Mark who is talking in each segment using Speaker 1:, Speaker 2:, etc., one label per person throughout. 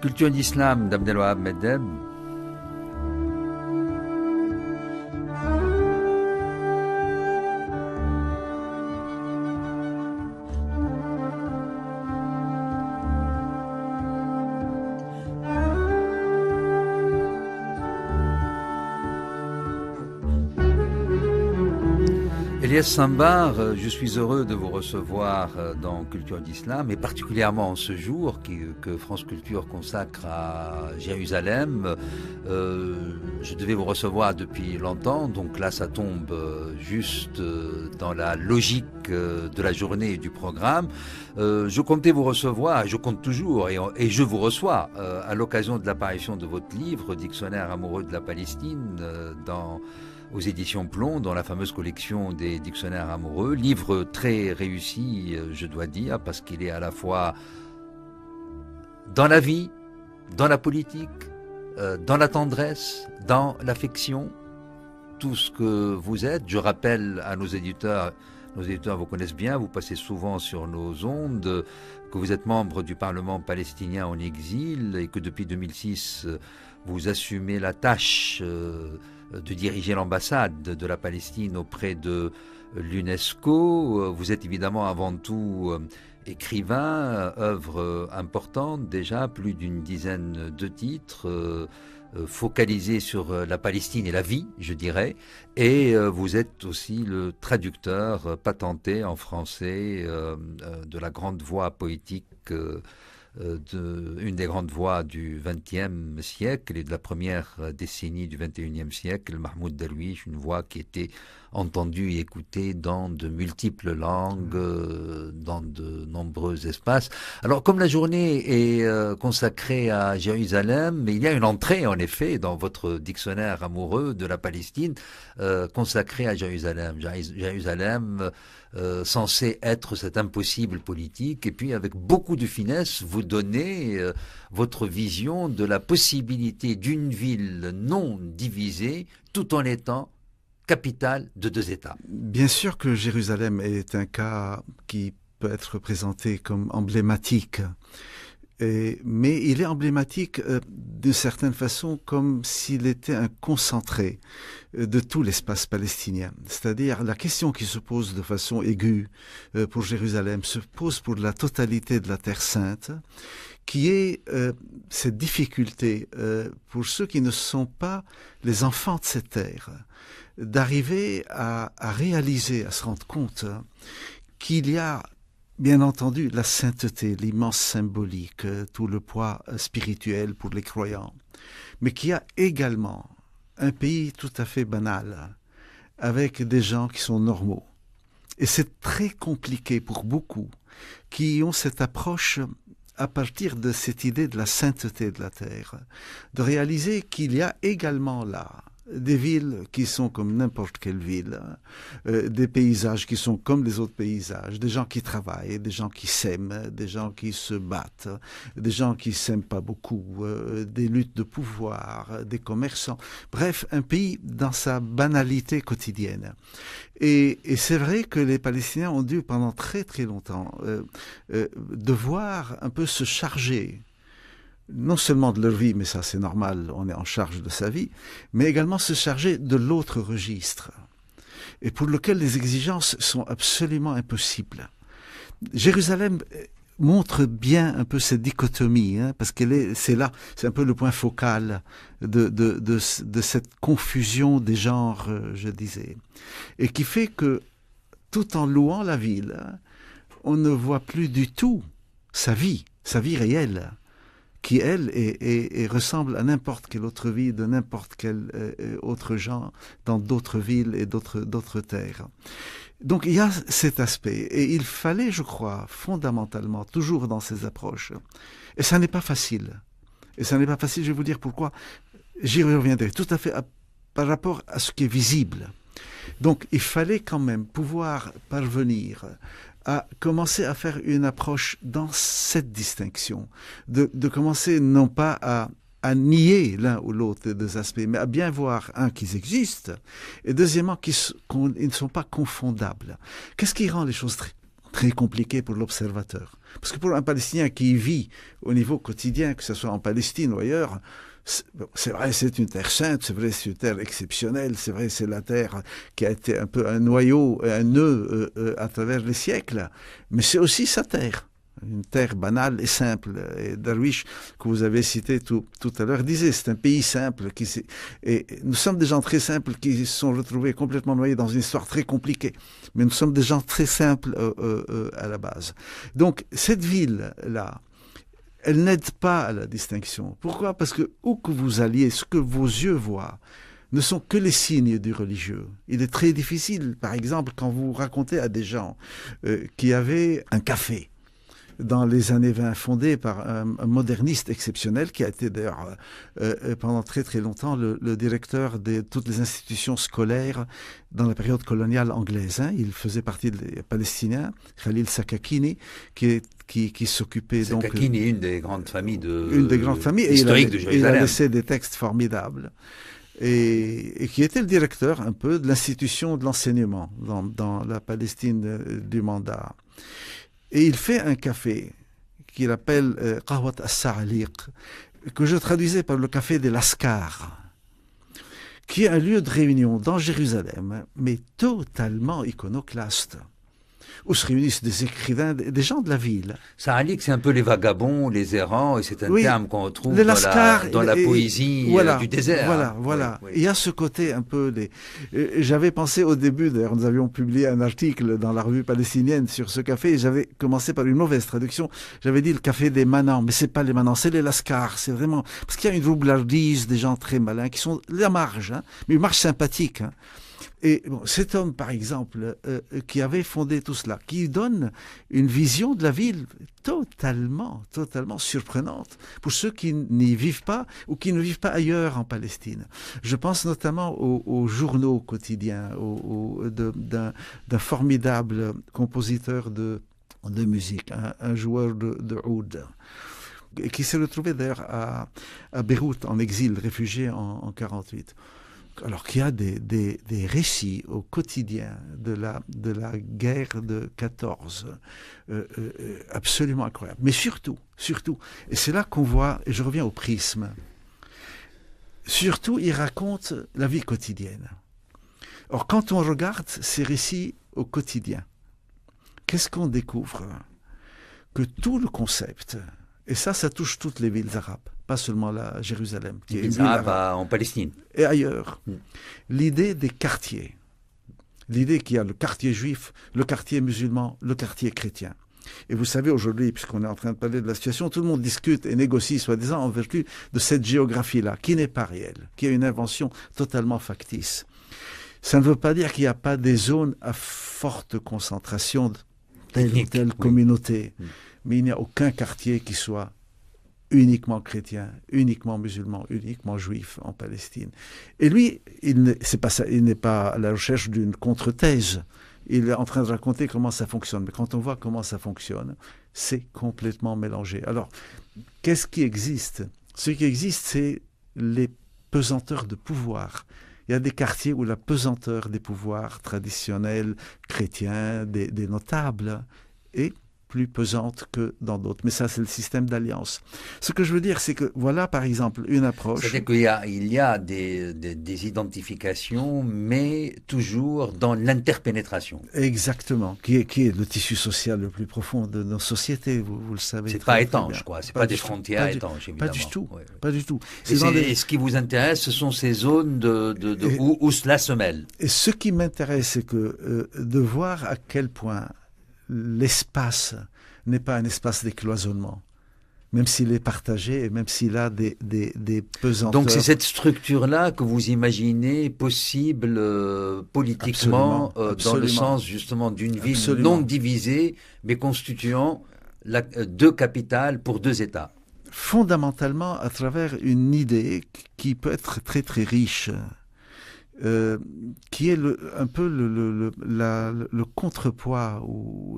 Speaker 1: Culture d'Islam d'Abdelwahab Meddeb. Elias Sambar, je suis heureux de vous recevoir dans Culture d'Islam et particulièrement en ce jour que France Culture consacre à Jérusalem. Je devais vous recevoir depuis longtemps, donc là ça tombe juste dans la logique de la journée et du programme. Je comptais vous recevoir, je compte toujours et je vous reçois à l'occasion de l'apparition de votre livre, Dictionnaire amoureux de la Palestine, aux éditions Plomb, dans la fameuse collection des dictionnaires amoureux. Livre très réussi, je dois dire, parce qu'il est à la fois dans la vie, dans la politique, dans la tendresse, dans l'affection, tout ce que vous êtes. Je rappelle à nos éditeurs vous connaissent bien, vous passez souvent sur nos ondes, que vous êtes membre du Parlement palestinien en exil et que depuis 2006, vous assumez la tâche de diriger l'ambassade de la Palestine auprès de l'UNESCO. Vous êtes évidemment avant tout écrivain, œuvre importante déjà, plus d'une dizaine de titres, focalisés sur la Palestine et la vie, je dirais. Et vous êtes aussi le traducteur patenté en français de la grande voix poétique une des grandes voix du XXe siècle et de la première décennie du XXIe siècle, Mahmoud Darwish, une voix qui était entendue et écoutée dans de multiples langues, dans de nombreux espaces. Alors, comme la journée est consacrée à Jérusalem, mais il y a une entrée, en effet, dans votre dictionnaire amoureux de la Palestine, consacrée à Jérusalem. Jérusalem, censé être cet impossible politique, et puis avec beaucoup de finesse, vous donnez votre vision de la possibilité d'une ville non divisée, tout en étant capitale de deux États.
Speaker 2: Bien sûr que Jérusalem est un cas qui peut être présenté comme emblématique, mais il est emblématique d'une certaine façon comme s'il était un concentré de tout l'espace palestinien. C'est-à-dire la question qui se pose de façon aiguë pour Jérusalem se pose pour la totalité de la Terre Sainte, qui est cette difficulté pour ceux qui ne sont pas les enfants de cette terre, d'arriver à réaliser, à se rendre compte qu'il y a bien entendu la sainteté, l'immense symbolique, tout le poids spirituel pour les croyants, mais qu'il y a également un pays tout à fait banal, avec des gens qui sont normaux. Et c'est très compliqué pour beaucoup qui ont cette approche à partir de cette idée de la sainteté de la terre, de réaliser qu'il y a également là des villes qui sont comme n'importe quelle ville, des paysages qui sont comme les autres paysages, des gens qui travaillent, des gens qui s'aiment, des gens qui se battent, des gens qui s'aiment pas beaucoup, des luttes de pouvoir, des commerçants. Bref, un pays dans sa banalité quotidienne. Et c'est vrai que les Palestiniens ont dû pendant très très longtemps devoir un peu se charger non seulement de leur vie, mais ça c'est normal, on est en charge de sa vie, mais également se charger de l'autre registre, et pour lequel les exigences sont absolument impossibles. Jérusalem montre bien un peu cette dichotomie, parce c'est là, c'est un peu le point focal de cette confusion des genres, je disais, et qui fait que, tout en louant la ville, on ne voit plus du tout sa vie réelle, qui, elle, ressemble à n'importe quelle autre vie de n'importe quel autre genre dans d'autres villes et d'autres terres. Donc il y a cet aspect, et il fallait, je crois, fondamentalement, toujours dans ces approches, et ça n'est pas facile. Et ça n'est pas facile, je vais vous dire pourquoi. J'y reviendrai tout à fait par rapport à ce qui est visible. Donc il fallait quand même pouvoir parvenir à commencer à faire une approche dans cette distinction, de commencer non pas à nier l'un ou l'autre des deux aspects, mais à bien voir, un, qu'ils existent, et deuxièmement, qu'ils ne sont pas confondables. Qu'est-ce qui rend les choses très, très compliqué pour l'observateur. Parce que pour un Palestinien qui vit au niveau quotidien, que ce soit en Palestine ou ailleurs, c'est vrai, c'est une terre sainte, c'est vrai, c'est une terre exceptionnelle, c'est vrai, c'est la terre qui a été un peu un noyau, un nœud à travers les siècles, mais c'est aussi sa terre. Une terre banale et simple. Et Darwish, que vous avez cité tout à l'heure, disait c'est un pays simple. Et nous sommes des gens très simples qui se sont retrouvés complètement noyés dans une histoire très compliquée. Mais nous sommes des gens très simples à la base. Donc, cette ville-là, elle n'aide pas à la distinction. Pourquoi? Parce que où que vous alliez, ce que vos yeux voient, ne sont que les signes du religieux. Il est très difficile, par exemple, quand vous racontez à des gens qui avaient un café, dans les années 20, fondé par un moderniste exceptionnel qui a été d'ailleurs pendant très très longtemps le directeur de toutes les institutions scolaires dans la période coloniale anglaise. Il faisait partie des Palestiniens, Khalil Sakakini, qui s'occupait donc...
Speaker 1: Sakakini est une des grandes familles
Speaker 2: historiques
Speaker 1: de Jérusalem.
Speaker 2: Il a laissé des textes formidables. Et qui était le directeur un peu de l'institution de l'enseignement dans la Palestine du mandat. Et il fait un café qu'il appelle Qahwat as-Sa'aliq, que je traduisais par le café des Lascars, qui est un lieu de réunion dans Jérusalem, mais totalement iconoclaste, où se réunissent des écrivains, des gens de la ville.
Speaker 1: Sa'aliq, c'est un peu les vagabonds, les errants, et c'est un terme qu'on retrouve dans la poésie du désert.
Speaker 2: Voilà. Oui. Il y a ce côté un peu... J'avais pensé au début, d'ailleurs, nous avions publié un article dans la revue palestinienne sur ce café, et j'avais commencé par une mauvaise traduction. J'avais dit le café des manants, mais c'est pas les manants, c'est les lascars. C'est vraiment... Parce qu'il y a une roublardise, des gens très malins, qui sont la marge, mais une marge sympathique. Et bon, cet homme, par exemple, qui avait fondé tout cela, qui donne une vision de la ville totalement surprenante pour ceux qui n'y vivent pas ou qui ne vivent pas ailleurs en Palestine. Je pense notamment aux journaux quotidiens, d'un formidable compositeur de musique, un joueur de oud, qui s'est retrouvé d'ailleurs à Beyrouth, en exil, réfugié en 1948. Alors qu'il y a des récits au quotidien de la guerre de 14, absolument incroyables. Mais surtout, et c'est là qu'on voit, et je reviens au prisme, surtout il raconte la vie quotidienne. Or, quand on regarde ces récits au quotidien, qu'est-ce qu'on découvre? Que tout le concept, et ça touche toutes les villes arabes, pas seulement la Jérusalem,
Speaker 1: qui est une ville arabe en Palestine.
Speaker 2: Et ailleurs. L'idée des quartiers. L'idée qu'il y a le quartier juif, le quartier musulman, le quartier chrétien. Et vous savez, aujourd'hui, puisqu'on est en train de parler de la situation, tout le monde discute et négocie, soi-disant, en vertu de cette géographie-là, qui n'est pas réelle, qui est une invention totalement factice. Ça ne veut pas dire qu'il n'y a pas des zones à forte concentration de telle ou telle communauté. Mais il n'y a aucun quartier qui soit uniquement chrétien, uniquement musulman, uniquement juif en Palestine. Et lui, il n'est pas à la recherche d'une contre-thèse. Il est en train de raconter comment ça fonctionne. Mais quand on voit comment ça fonctionne, c'est complètement mélangé. Alors, qu'est-ce qui existe? Ce qui existe, c'est les pesanteurs de pouvoir. Il y a des quartiers où la pesanteur des pouvoirs traditionnels, chrétiens, des notables, est plus pesante que dans d'autres. Mais ça, c'est le système d'alliance. Ce que je veux dire, c'est que voilà, par exemple, une approche...
Speaker 1: C'est-à-dire qu'il y a des identifications, mais toujours dans l'interpénétration.
Speaker 2: Exactement, qui est le tissu social le plus profond de nos sociétés, vous le savez.
Speaker 1: C'est pas étanche, quoi. C'est pas des frontières étanches, évidemment.
Speaker 2: Pas du tout,
Speaker 1: ouais.
Speaker 2: Pas du tout.
Speaker 1: Et ce qui vous intéresse, ce sont ces zones où cela se mêle.
Speaker 2: Et ce qui m'intéresse, c'est que de voir à quel point l'espace n'est pas un espace d'écloisonnement, même s'il est partagé et même s'il a des pesanteurs.
Speaker 1: Donc c'est cette structure-là que vous imaginez possible politiquement, dans le sens justement d'une ville non divisée, mais constituant deux capitales pour deux États.
Speaker 2: Fondamentalement à travers une idée qui peut être très très riche, qui est un peu le contrepoids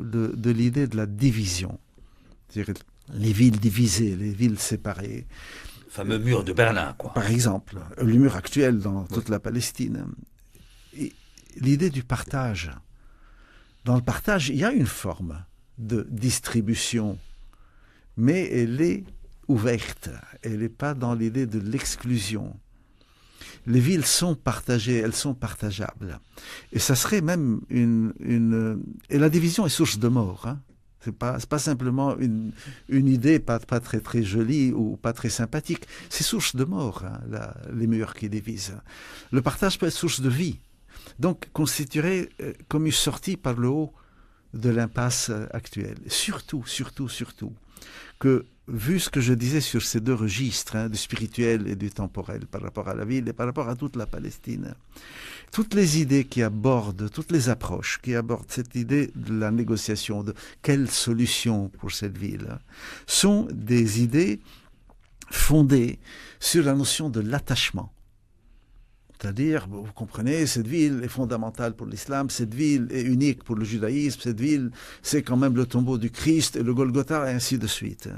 Speaker 2: de l'idée de la division. C'est-à-dire les villes divisées, les villes séparées.
Speaker 1: Le fameux mur de Berlin, quoi.
Speaker 2: Par exemple, le mur actuel dans toute la Palestine. Et l'idée du partage. Dans le partage, il y a une forme de distribution, mais elle est ouverte, elle n'est pas dans l'idée de l'exclusion. Les villes sont partagées, elles sont partageables. Et ça serait même Et la division est source de mort. Hein. C'est pas simplement une idée pas très très jolie ou pas très sympathique. C'est source de mort, hein, les murs qui divisent. Le partage peut être source de vie. Donc constituerait comme une sortie par le haut de l'impasse actuelle. Surtout que, vu ce que je disais sur ces deux registres, hein, du spirituel et du temporel, par rapport à la ville et par rapport à toute la Palestine, toutes les idées qui abordent, toutes les approches qui abordent cette idée de la négociation, de quelle solution pour cette ville, sont des idées fondées sur la notion de l'attachement. C'est-à-dire, vous comprenez, cette ville est fondamentale pour l'islam, cette ville est unique pour le judaïsme, cette ville, c'est quand même le tombeau du Christ et le Golgotha, et ainsi de suite.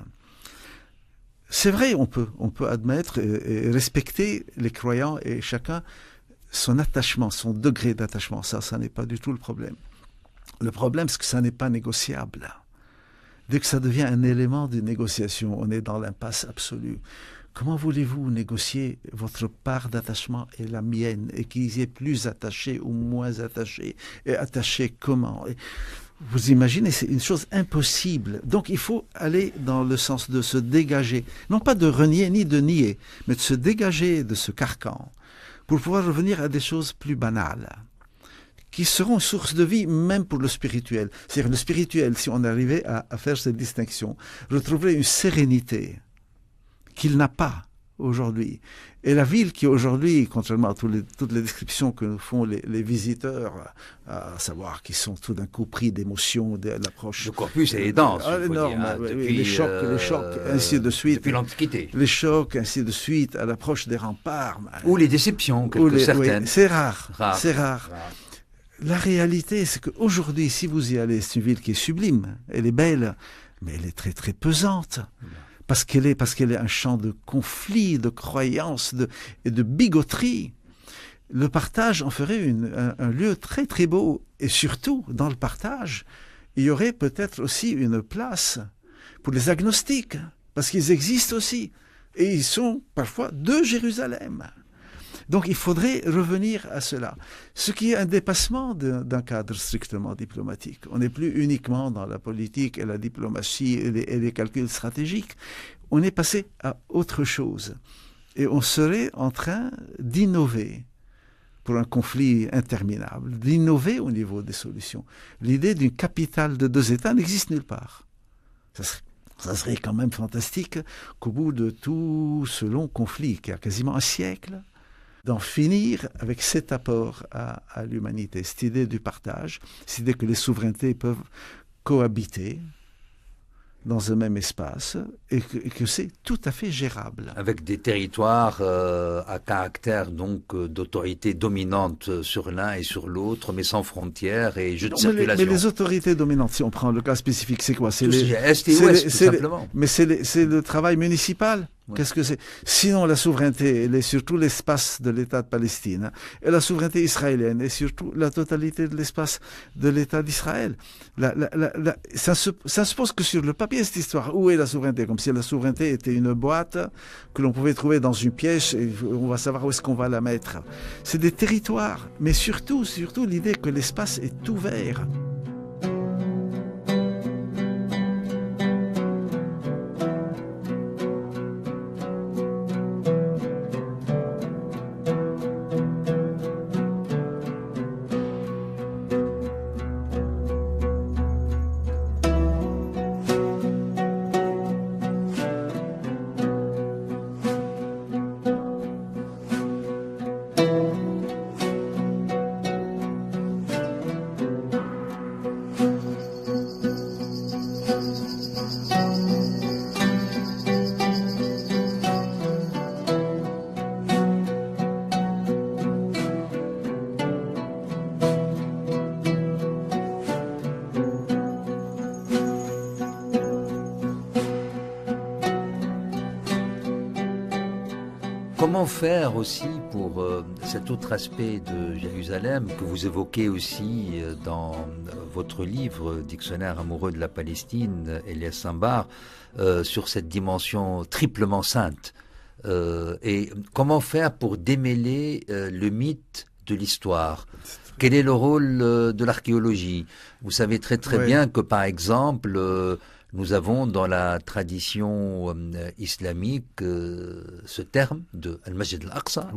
Speaker 2: C'est vrai, on peut admettre et respecter les croyants et chacun son attachement, son degré d'attachement. Ça n'est pas du tout le problème. Le problème, c'est que ça n'est pas négociable. Dès que ça devient un élément de négociation, on est dans l'impasse absolue. Comment voulez-vous négocier votre part d'attachement et la mienne, et qui y est plus attaché ou moins attaché, et attaché comment? Vous imaginez, c'est une chose impossible. Donc il faut aller dans le sens de se dégager, non pas de renier ni de nier, mais de se dégager de ce carcan pour pouvoir revenir à des choses plus banales, qui seront source de vie même pour le spirituel. C'est-à-dire le spirituel, si on arrivait à faire cette distinction, retrouverait une sérénité qu'il n'a pas aujourd'hui. Et la ville qui aujourd'hui, contrairement à toutes les descriptions que nous font les visiteurs, à savoir qu'ils sont tout d'un coup pris d'émotion de l'approche.
Speaker 1: Le corpus est dense,
Speaker 2: énorme,
Speaker 1: hein, depuis,
Speaker 2: les chocs, ainsi de suite.
Speaker 1: Depuis l'Antiquité.
Speaker 2: Les chocs, ainsi de suite, à l'approche des remparts.
Speaker 1: Ou les déceptions, certaines.
Speaker 2: Oui, c'est rare. La réalité, c'est qu'aujourd'hui, si vous y allez, c'est une ville qui est sublime, elle est belle, mais elle est très très pesante. Parce qu'elle est un champ de conflits, de croyances et de bigoterie. Le partage en ferait un lieu très très beau. Et surtout, dans le partage, il y aurait peut-être aussi une place pour les agnostiques, parce qu'ils existent aussi. Et ils sont parfois de Jérusalem. Donc il faudrait revenir à cela. Ce qui est un dépassement d'un cadre strictement diplomatique. On n'est plus uniquement dans la politique et la diplomatie et les calculs stratégiques. On est passé à autre chose. Et on serait en train d'innover pour un conflit interminable, d'innover au niveau des solutions. L'idée d'une capitale de deux États n'existe nulle part. Ça serait quand même fantastique qu'au bout de tout ce long conflit, qui a quasiment un siècle, d'en finir avec cet apport à l'humanité, cette idée du partage, cette idée que les souverainetés peuvent cohabiter dans un même espace et que c'est tout à fait gérable.
Speaker 1: Avec des territoires à caractère donc d'autorité dominante sur l'un et sur l'autre, mais sans frontières et jeux de circulation.
Speaker 2: Mais les autorités dominantes, si on prend le cas spécifique, c'est quoi?
Speaker 1: Est et ouest, tout simplement.
Speaker 2: Mais c'est le travail municipal. Oui. Qu'est-ce que c'est? Sinon, la souveraineté, elle est sur tout l'espace de l'État de Palestine, et la souveraineté israélienne est sur toute la totalité de l'espace de l'État d'Israël. Ça se pose que sur le papier, cette histoire. Où est la souveraineté? Comme si la souveraineté était une boîte que l'on pouvait trouver dans une pièce, et on va savoir où est-ce qu'on va la mettre. C'est des territoires, mais surtout l'idée que l'espace est ouvert.
Speaker 1: Comment faire aussi pour cet autre aspect de Jérusalem que vous évoquez aussi dans votre livre, Dictionnaire amoureux de la Palestine, Elias Sambar, sur cette dimension triplement sainte. Et comment faire pour démêler le mythe de l'histoire? Quel est le rôle de l'archéologie? Vous savez très bien que, par exemple, nous avons dans la tradition islamique ce terme de Al-Masjid al-Aqsa,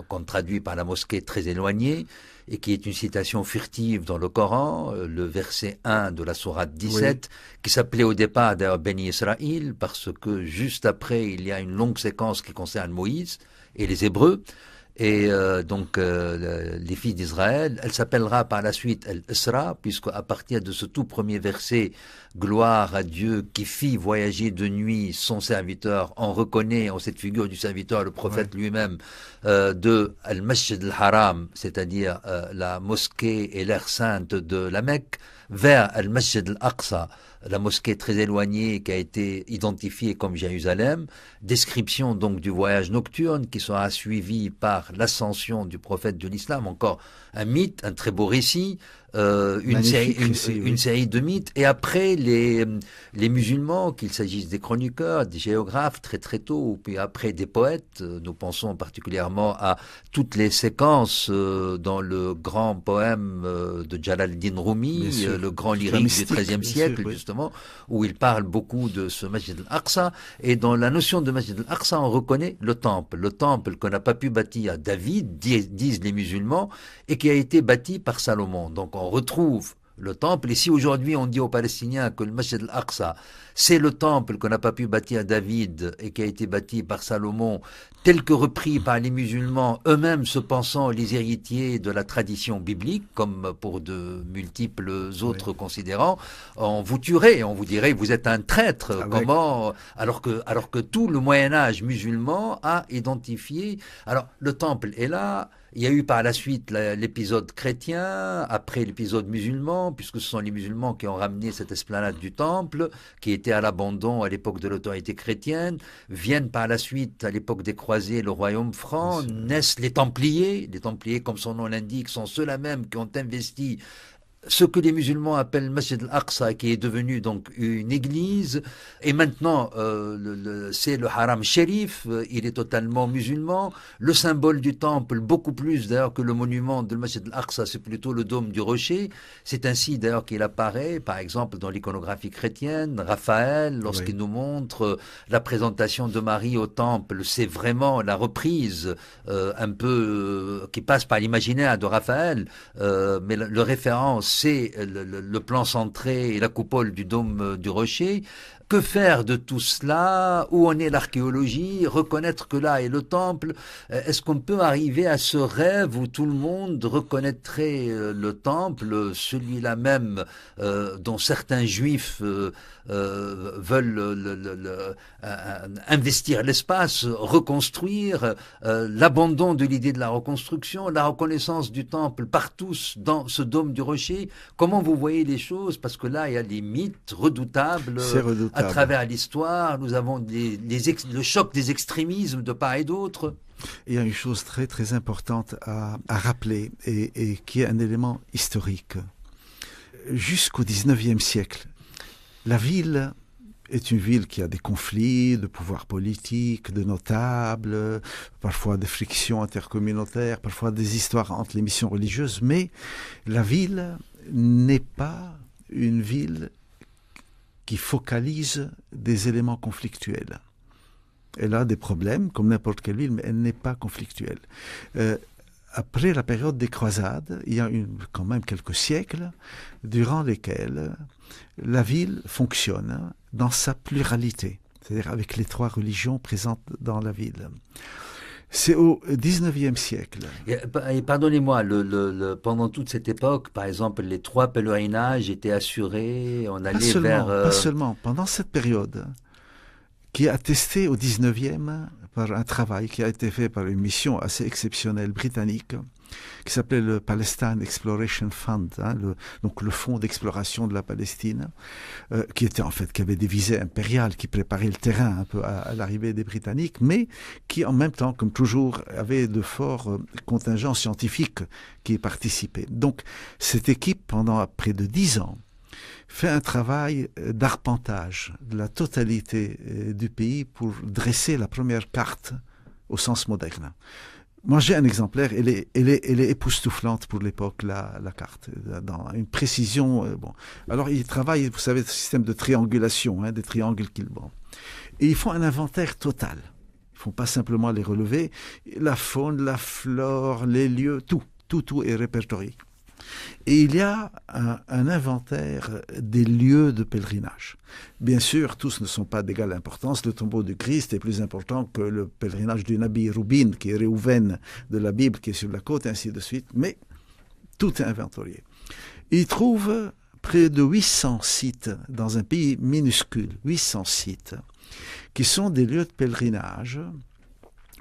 Speaker 1: qu'on traduit par la mosquée très éloignée, et qui est une citation furtive dans le Coran, le verset 1 de la sourate 17, qui s'appelait au départ d'ailleurs Béni Israël, parce que juste après, il y a une longue séquence qui concerne Moïse et les Hébreux. Et donc les filles d'Israël, elle s'appellera par la suite Al-Isra, puisque à partir de ce tout premier verset, gloire à Dieu qui fit voyager de nuit son serviteur, on reconnaît en cette figure du serviteur le prophète lui-même, de Al-Masjid al-Haram, c'est-à-dire la mosquée et l'aire sainte de la Mecque, vers Al-Masjid al-Aqsa, la mosquée très éloignée qui a été identifiée comme Jérusalem. Description donc du voyage nocturne qui sera suivi par l'ascension du prophète de l'islam, encore un mythe, un très beau récit, une série de mythes. Et après, les musulmans, qu'il s'agisse des chroniqueurs, des géographes, très tôt, puis après des poètes, nous pensons particulièrement à toutes les séquences dans le grand poème de Jalal-Din Rumi, le grand lyrique du XIIIe siècle, justement, où il parle beaucoup de ce Masjid al-Aqsa. Et dans la notion de Masjid al-Aqsa, on reconnaît le temple qu'on n'a pas pu bâtir à David, disent les musulmans, et qui a été bâti par Salomon. Donc on retrouve le temple. Et si aujourd'hui on dit aux Palestiniens que le Masjid al-Aqsa, c'est le temple qu'on n'a pas pu bâtir à David et qui a été bâti par Salomon, tel que repris par les musulmans, eux-mêmes se pensant les héritiers de la tradition biblique, comme pour de multiples autres considérants, on vous tuerait, on vous dirait vous êtes un traître. Comment, alors que tout le Moyen-Âge musulman a identifié. Alors le temple est là. Il y a eu par la suite l'épisode chrétien, après l'épisode musulman, puisque ce sont les musulmans qui ont ramené cette esplanade du temple, qui était à l'abandon à l'époque de l'autorité chrétienne. Viennent par la suite, à l'époque des croisés, le royaume franc, naissent les Templiers. Les Templiers, comme son nom l'indique, sont ceux-là même qui ont investi ce que les musulmans appellent Masjid al-Aqsa, qui est devenu donc une église, et maintenant c'est le Haram Sharif, il est totalement musulman. Le symbole du temple, beaucoup plus d'ailleurs que le monument de Masjid al-Aqsa, c'est plutôt le dôme du rocher. C'est ainsi d'ailleurs qu'il apparaît, par exemple dans l'iconographie chrétienne, Raphaël, lorsqu'il nous montre la présentation de Marie au temple, c'est vraiment la reprise un peu qui passe par l'imaginaire de Raphaël, mais le référence c'est le plan centré et la coupole du dôme du rocher. Que faire de tout cela? Où en est l'archéologie? Reconnaître que là est le temple. Est-ce qu'on peut arriver à ce rêve où tout le monde reconnaîtrait le temple, celui-là même dont certains juifs veulent investir l'espace, reconstruire, l'abandon de l'idée de la reconstruction, la reconnaissance du temple par tous dans ce dôme du rocher? Comment vous voyez les choses? Parce que là, il y a des mythes redoutables. À travers l'histoire, nous avons le choc des extrémismes de part et d'autre.
Speaker 2: Il y a une chose très importante à rappeler et qui est un élément historique. Jusqu'au XIXe siècle, la ville est une ville qui a des conflits de pouvoir politique, de notables, parfois des frictions intercommunautaires, parfois des histoires entre les missions religieuses, mais la ville n'est pas une ville qui focalise des éléments conflictuels. Elle a des problèmes, comme n'importe quelle ville, mais elle n'est pas conflictuelle. Après la période des croisades, il y a quand même quelques siècles durant lesquels la ville fonctionne dans sa pluralité, c'est-à-dire avec les trois religions présentes dans la ville. C'est au XIXe siècle.
Speaker 1: Et pardonnez-moi, pendant toute cette époque, par exemple, les 3 pèlerinages étaient assurés, on allait
Speaker 2: Pas seulement, pendant cette période, qui est attestée au XIXe par un travail qui a été fait par une mission assez exceptionnelle britannique, qui s'appelait le Palestine Exploration Fund, hein, donc le fonds d'exploration de la Palestine, qui avait des visées impériales, qui préparait le terrain un peu à l'arrivée des Britanniques, mais qui en même temps, comme toujours, avait de forts contingents scientifiques qui y participaient. Donc cette équipe, pendant près de 10 ans, fait un travail d'arpentage de la totalité du pays pour dresser la première carte au sens moderne. Moi, j'ai un exemplaire, elle est époustouflante pour l'époque, la carte, dans une précision. Bon. Alors, ils travaillent, vous savez, ce système de triangulation, hein, des triangles qu'ils bon. Et ils font un inventaire total. Ils ne font pas simplement les relever. La faune, la flore, les lieux, tout est répertorié. Et il y a un inventaire des lieux de pèlerinage. Bien sûr, tous ne sont pas d'égale importance. Le tombeau du Christ est plus important que le pèlerinage du Nabi Rubin, qui est Réhouven de la Bible, qui est sur la côte, et ainsi de suite. Mais tout est inventorié. Il trouve près de 800 sites dans un pays minuscule, 800 sites, qui sont des lieux de pèlerinage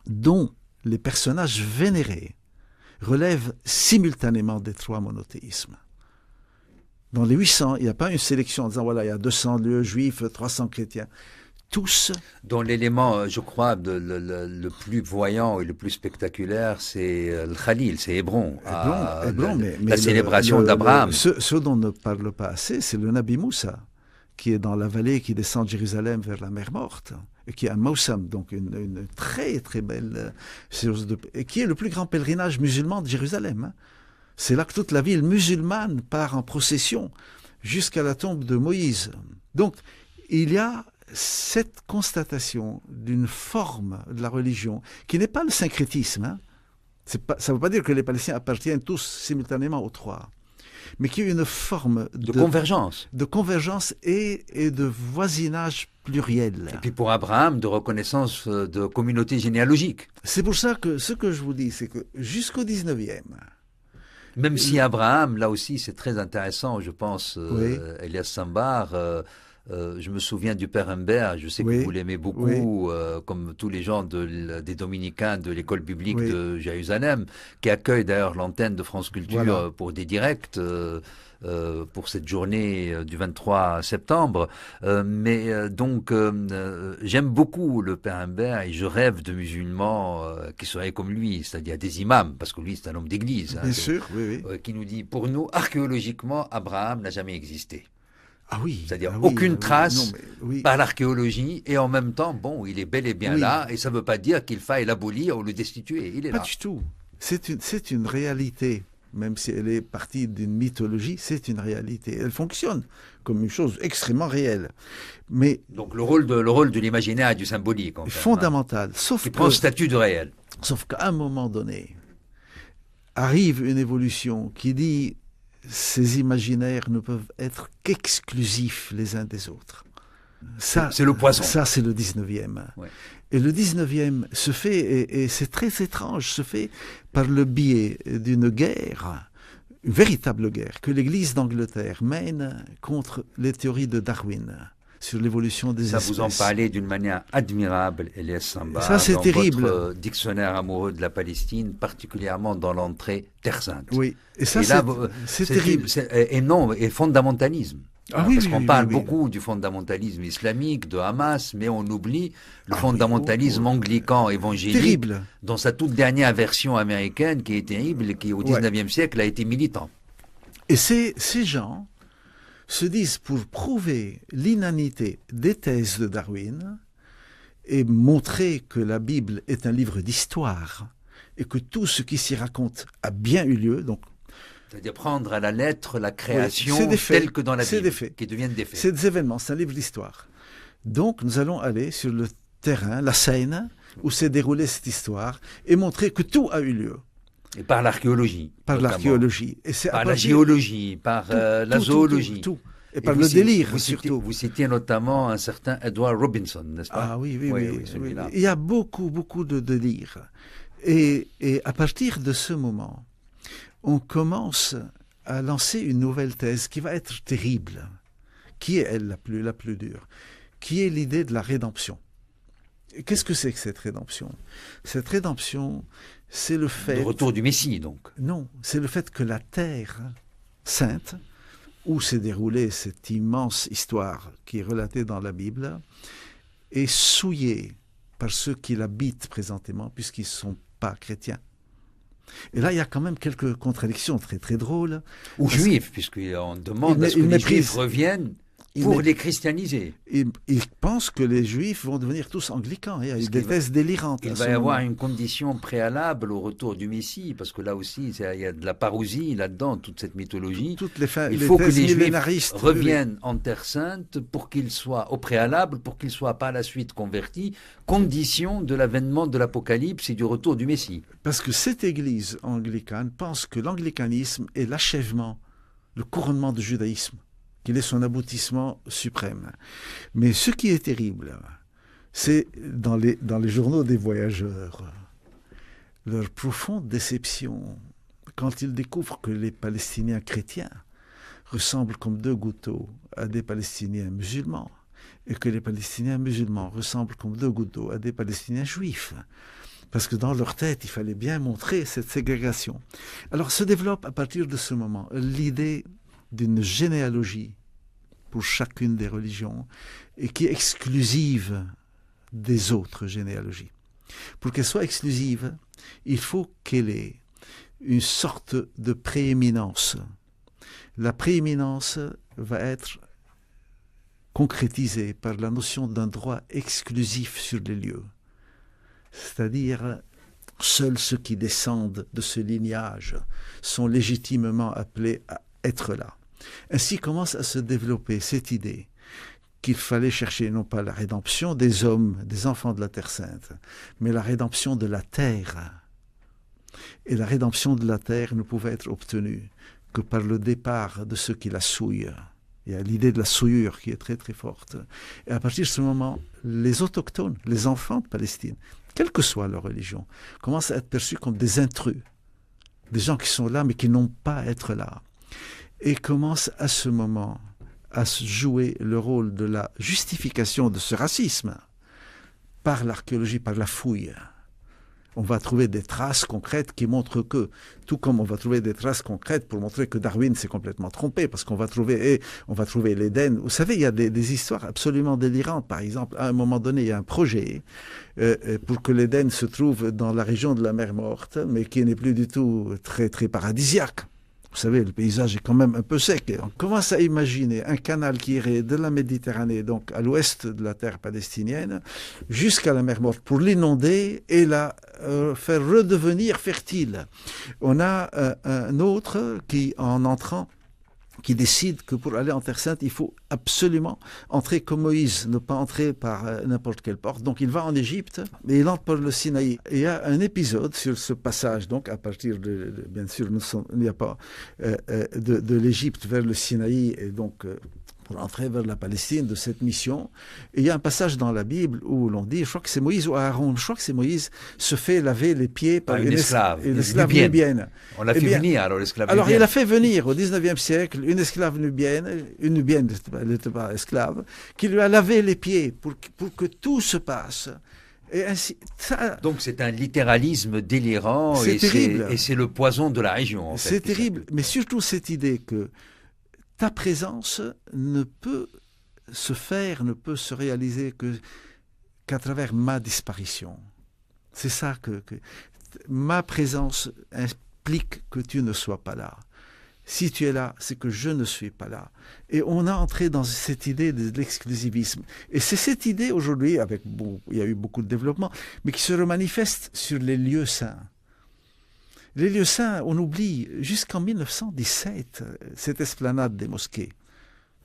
Speaker 2: dont les personnages vénérés relèvent simultanément des 3 monothéismes. Dans les 800, il n'y a pas une sélection en disant, voilà, il y a 200 lieux juifs, 300 chrétiens. Tous.
Speaker 1: Dont l'élément, je crois, le plus voyant et le plus spectaculaire, c'est le Khalil, c'est Hébron. Mais la célébration d'Abraham.
Speaker 2: Ce dont on ne parle pas assez, c'est le Nabi Moussa, qui est dans la vallée qui descend de Jérusalem vers la mer Morte, et qui est un Mawsam, donc une très très belle chose, et qui est le plus grand pèlerinage musulman de Jérusalem. Hein. C'est là que toute la ville musulmane part en procession jusqu'à la tombe de Moïse. Donc, il y a cette constatation d'une forme de la religion qui n'est pas le syncrétisme. Hein. Ça ne veut pas dire que les Palestiniens appartiennent tous simultanément aux 3. Mais qui est une forme
Speaker 1: de convergence.
Speaker 2: De convergence et de voisinage pluriel.
Speaker 1: Et puis pour Abraham, de reconnaissance de communauté généalogique.
Speaker 2: C'est pour ça que ce que je vous dis, c'est que jusqu'au 19e...
Speaker 1: Même si Abraham, là aussi, c'est très intéressant, je pense,
Speaker 2: oui.
Speaker 1: Elias Sambar, je me souviens du père Humbert, je sais que vous l'aimez beaucoup, comme tous les gens des dominicains de l'école biblique de Jérusalem, qui accueille d'ailleurs l'antenne de France Culture pour des directs pour cette journée du 23 septembre. Donc, j'aime beaucoup le père Humbert et je rêve de musulmans qui seraient comme lui, c'est-à-dire des imams, parce que lui c'est un homme d'église.
Speaker 2: Bien sûr,
Speaker 1: qui nous dit, pour nous, archéologiquement, Abraham n'a jamais existé.
Speaker 2: Ah oui,
Speaker 1: c'est-à-dire aucune trace par l'archéologie et en même temps, bon, il est bel et bien là et ça ne veut pas dire qu'il faille l'abolir ou le destituer. Il est
Speaker 2: pas
Speaker 1: là.
Speaker 2: Pas du tout. C'est une réalité, même si elle est partie d'une mythologie, c'est une réalité. Elle fonctionne comme une chose extrêmement réelle. Mais
Speaker 1: donc le rôle de l'imaginaire et du symbolique, en fait,
Speaker 2: fondamental. Sauf
Speaker 1: qui prend le statut de réel.
Speaker 2: Sauf qu'à un moment donné, arrive une évolution qui dit ces imaginaires ne peuvent être qu'exclusifs les uns des autres. Ça,
Speaker 1: c'est le poison.
Speaker 2: Ça, c'est le 19e.
Speaker 1: Ouais.
Speaker 2: Et le 19e se fait, et c'est très étrange, se fait par le biais d'une guerre, une véritable guerre, que l'Église d'Angleterre mène contre les théories de Darwin sur l'évolution des espèces.
Speaker 1: Ça, vous en parlez d'une manière admirable, Elias Sambar.
Speaker 2: Ça, c'est terrible.
Speaker 1: Votre dictionnaire amoureux de la Palestine, particulièrement dans l'entrée Terre Sainte.
Speaker 2: Oui, et ça, c'est terrible.
Speaker 1: Et fondamentalisme.
Speaker 2: Ah oui,
Speaker 1: parce qu'on parle beaucoup du fondamentalisme islamique, de Hamas, mais on oublie le fondamentalisme anglican évangélique,
Speaker 2: terrible,
Speaker 1: dans sa toute dernière version américaine, qui est terrible et qui, au XIXe siècle, a été militant.
Speaker 2: Et ces gens se disent, pour prouver l'inanité des thèses de Darwin et montrer que la Bible est un livre d'histoire et que tout ce qui s'y raconte a bien eu lieu, donc
Speaker 1: c'est-à-dire prendre à la lettre la création telle que dans la Bible, qui deviennent des faits.
Speaker 2: C'est des événements, c'est un livre d'histoire. Donc nous allons aller sur le terrain, la scène, où s'est déroulée cette histoire, et montrer que tout a eu lieu.
Speaker 1: Et par l'archéologie.
Speaker 2: Par l'archéologie.
Speaker 1: Par la géologie, par la zoologie.
Speaker 2: Tout. Et par le délire, surtout.
Speaker 1: Vous citiez notamment un certain Edward Robinson, n'est-ce pas?
Speaker 2: Ah oui. Il y a beaucoup de délire. Et à partir de ce moment, on commence à lancer une nouvelle thèse qui va être terrible, qui est, elle, la plus dure, qui est l'idée de la rédemption. Qu'est-ce que c'est que cette rédemption? Cette rédemption, c'est le fait...
Speaker 1: Le retour du Messie, donc.
Speaker 2: Non, c'est le fait que la terre sainte, où s'est déroulée cette immense histoire qui est relatée dans la Bible, est souillée par ceux qui l'habitent présentement, puisqu'ils ne sont pas chrétiens. Et là, il y a quand même quelques contradictions très très drôles.
Speaker 1: Ou juifs, puisqu'on demande à ce que les juifs reviennent pour les christianiser.
Speaker 2: Il pense que les juifs vont devenir tous anglicans. Il y a des thèses délirantes.
Speaker 1: Il va y avoir une condition préalable au retour du Messie, parce que là aussi, il y a de la parousie là-dedans, toute cette mythologie. Il faut que les juifs reviennent en Terre Sainte pour qu'ils soient, au préalable, pour qu'ils ne soient pas à la suite convertis, condition de l'avènement de l'Apocalypse et du retour du Messie.
Speaker 2: Parce que cette église anglicane pense que l'anglicanisme est l'achèvement, le couronnement du judaïsme, qu'il est son aboutissement suprême. Mais ce qui est terrible, c'est dans les journaux des voyageurs, leur profonde déception quand ils découvrent que les Palestiniens chrétiens ressemblent comme deux gouttes d'eau à des Palestiniens musulmans, et que les Palestiniens musulmans ressemblent comme deux gouttes d'eau à des Palestiniens juifs. Parce que dans leur tête, il fallait bien montrer cette ségrégation. Alors se développe à partir de ce moment l'idée d'une généalogie pour chacune des religions et qui est exclusive des autres généalogies. Pour qu'elle soit exclusive, il faut qu'elle ait une sorte de prééminence. La prééminence va être concrétisée par la notion d'un droit exclusif sur les lieux. C'est-à-dire, seuls ceux qui descendent de ce lignage sont légitimement appelés à être là. Ainsi commence à se développer cette idée qu'il fallait chercher non pas la rédemption des hommes, des enfants de la Terre Sainte, mais la rédemption de la terre. Et la rédemption de la terre ne pouvait être obtenue que par le départ de ceux qui la souillent. Il y a l'idée de la souillure qui est très très forte. Et à partir de ce moment, les autochtones, les enfants de Palestine, quelle que soit leur religion, commencent à être perçus comme des intrus, des gens qui sont là mais qui n'ont pas à être là. Et commence à ce moment à jouer le rôle de la justification de ce racisme par l'archéologie, par la fouille. On va trouver des traces concrètes qui montrent que, tout comme on va trouver des traces concrètes pour montrer que Darwin s'est complètement trompé, parce qu'on va trouver l'Éden. Vous savez, il y a des histoires absolument délirantes. Par exemple, à un moment donné, il y a un projet pour que l'Éden se trouve dans la région de la mer Morte, mais qui n'est plus du tout très, très paradisiaque. Vous savez, le paysage est quand même un peu sec. Et on commence à imaginer un canal qui irait de la Méditerranée, donc à l'ouest de la terre palestinienne, jusqu'à la mer Morte, pour l'inonder et la faire redevenir fertile. On a un autre qui, en entrant, qui décide que pour aller en Terre Sainte, il faut absolument entrer comme Moïse, ne pas entrer par n'importe quelle porte. Donc il va en Égypte et il entre par le Sinaï. Et il y a un épisode sur ce passage, donc à partir bien sûr, il n'y a pas de l'Égypte vers le Sinaï, et donc pour entrer vers la Palestine de cette mission. Et il y a un passage dans la Bible où l'on dit, je crois que c'est Moïse ou Aaron, je crois que c'est Moïse, se fait laver les pieds par une esclave nubienne.
Speaker 1: On l'a fait venir, alors l'esclave
Speaker 2: nubienne. Alors il a fait venir au 19e siècle une esclave nubienne, une nubienne, elle n'était pas esclave, qui lui a lavé les pieds pour que tout se passe. Et ainsi,
Speaker 1: donc c'est un littéralisme délirant et c'est le poison de la région. En fait,
Speaker 2: c'est terrible, mais surtout cette idée que ta présence ne peut se réaliser qu'à travers ma disparition. C'est ça que ma présence implique que tu ne sois pas là. Si tu es là, c'est que je ne suis pas là. Et on a entré dans cette idée de l'exclusivisme. Et c'est cette idée aujourd'hui, il y a eu beaucoup de développement, mais qui se remanifeste sur les lieux saints. Les lieux saints, on oublie jusqu'en 1917 cette esplanade des mosquées,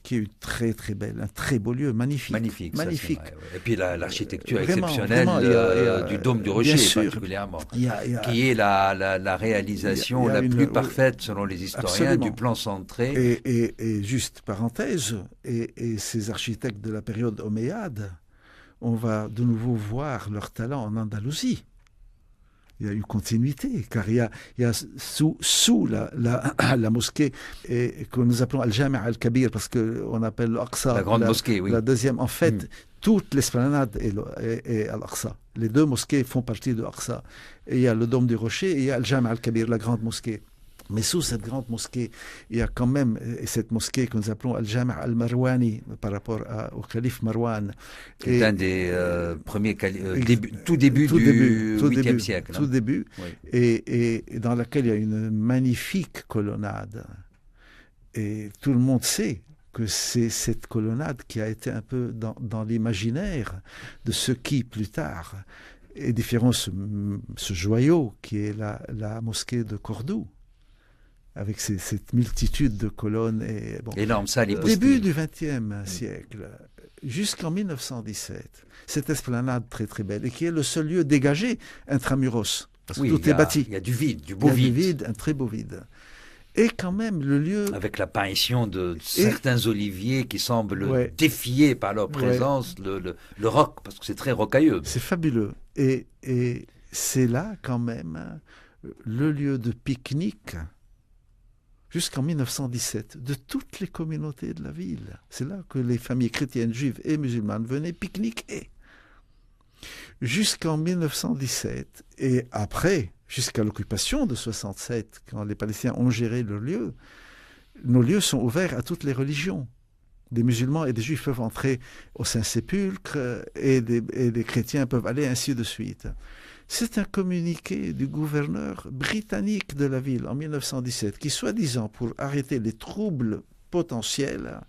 Speaker 2: qui est très très belle, un très beau lieu, magnifique.
Speaker 1: Magnifique. Vrai, ouais. Et puis l'architecture exceptionnelle du dôme du Rocher particulièrement, qui est la réalisation la plus parfaite selon les historiens du plan centré.
Speaker 2: Et juste parenthèse, et ces architectes de la période omeyyade, on va de nouveau voir leur talent en Andalousie. Il y a une continuité, car il y a sous la mosquée que nous appelons Al-Jami' al-Kabir, parce qu'on appelle l'Aqsa,
Speaker 1: la grande mosquée, oui.
Speaker 2: La deuxième. En fait, toute l'esplanade est à l'Aqsa. Les deux mosquées font partie de l'Aqsa. Et il y a le Dôme du Rocher et il y a le Jama' al-Kabir, la grande mosquée. Mais sous cette grande mosquée, il y a quand même cette mosquée que nous appelons Al-Jama' al-Marwani par rapport au calife Marwan.
Speaker 1: C'est un des premiers tout début du 8e siècle.
Speaker 2: Tout début, oui. Et dans laquelle il y a une magnifique colonnade. Et tout le monde sait que c'est cette colonnade qui a été un peu dans l'imaginaire de ceux qui, plus tard, édifieront ce joyau qui est la mosquée de Cordoue, avec cette multitude de colonnes. Et, bon,
Speaker 1: énorme, ça, les
Speaker 2: début du XXe siècle, jusqu'en 1917, cette esplanade très très belle, et qui est le seul lieu dégagé intramuros, parce que tout est bâti.
Speaker 1: Il y a du vide, du beau vide.
Speaker 2: Un très beau vide. Et quand même, le lieu...
Speaker 1: Avec l'apparition de certains oliviers qui semblent défier par leur présence le roc, parce que c'est très rocailleux.
Speaker 2: C'est fabuleux. Et c'est là, quand même, le lieu de pique-nique, jusqu'en 1917, de toutes les communautés de la ville. C'est là que les familles chrétiennes, juives et musulmanes venaient pique-niquer. Jusqu'en 1917, et après... jusqu'à l'occupation de 67, quand les Palestiniens ont géré leurs lieux, nos lieux sont ouverts à toutes les religions. Des musulmans et des juifs peuvent entrer au Saint-Sépulcre et des chrétiens peuvent aller, ainsi de suite. C'est un communiqué du gouverneur britannique de la ville en 1917 qui, soi-disant, pour arrêter les troubles potentiels,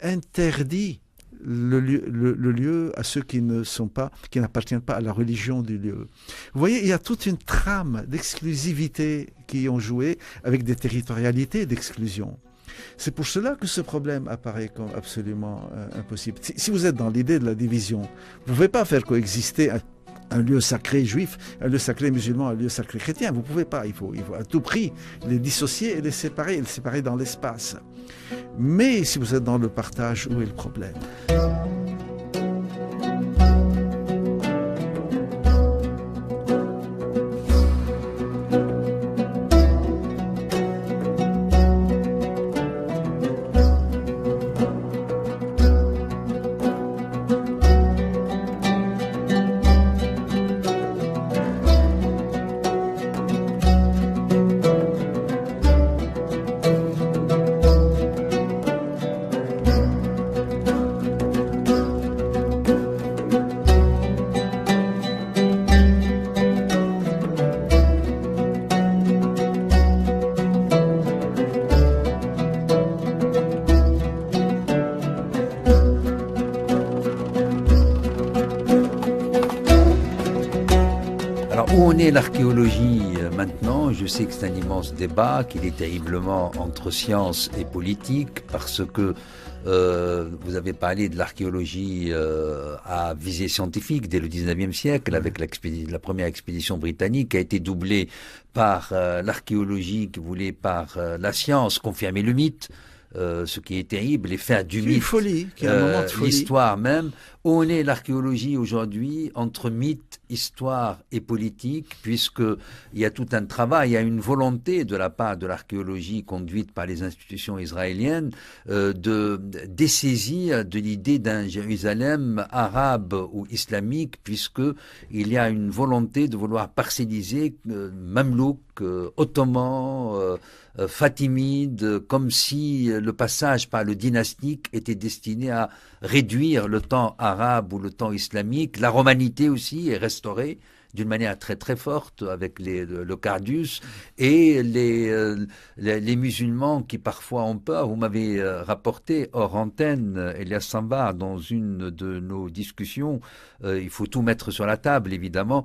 Speaker 2: interdit le lieu à ceux qui n'appartiennent pas à la religion du lieu. Vous voyez, il y a toute une trame d'exclusivité qui ont joué avec des territorialités d'exclusion. C'est pour cela que ce problème apparaît comme absolument impossible. Si vous êtes dans l'idée de la division, vous ne pouvez pas faire coexister un lieu sacré juif, un lieu sacré musulman, un lieu sacré chrétien. Vous ne pouvez pas. Il faut à tout prix les dissocier et les séparer dans l'espace. Mais si vous êtes dans le partage, où est le problème ?
Speaker 1: L'archéologie maintenant, je sais que c'est un immense débat, qu'il est terriblement entre science et politique, parce que vous avez parlé de l'archéologie à visée scientifique dès le 19e siècle, avec la première expédition britannique qui a été doublée par l'archéologie qui voulait par la science confirmer le mythe. Ce qui est terrible, les faits du mythe,
Speaker 2: folie, qui est un moment de folie.
Speaker 1: L'histoire même. Où en est l'archéologie aujourd'hui entre mythe, histoire et politique, puisqu'il y a tout un travail, il y a une volonté de la part de l'archéologie conduite par les institutions israéliennes de dessaisir de l'idée d'un Jérusalem arabe ou islamique, puisqu'il y a une volonté de vouloir parcelliser Mamelouk, ottoman, fatimide, comme si le passage par le dynastique était destiné à réduire le temps arabe ou le temps islamique. La romanité aussi est restaurée d'une manière très très forte avec le Cardus et les musulmans qui parfois ont peur. Vous m'avez rapporté hors antenne, Elias Sambar, dans une de nos discussions, il faut tout mettre sur la table évidemment,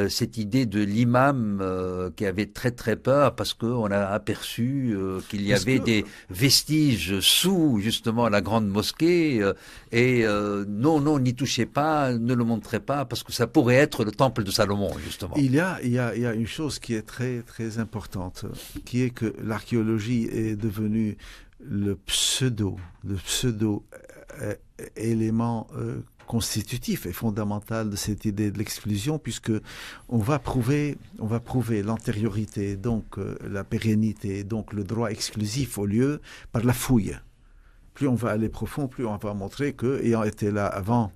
Speaker 1: cette idée de l'imam qui avait très très peur parce qu'on a aperçu qu'il y avait des vestiges sous justement la grande mosquée et non, n'y touchez pas, ne le montrez pas parce que ça pourrait être le temple de Salomon. Justement.
Speaker 2: Il y a une chose qui est très très importante, qui est que l'archéologie est devenue le pseudo élément constitutif et fondamental de cette idée de l'exclusion, puisque on va prouver l'antériorité, donc la pérennité, donc le droit exclusif au lieu par la fouille. Plus on va aller profond, plus on va montrer que, ayant été là avant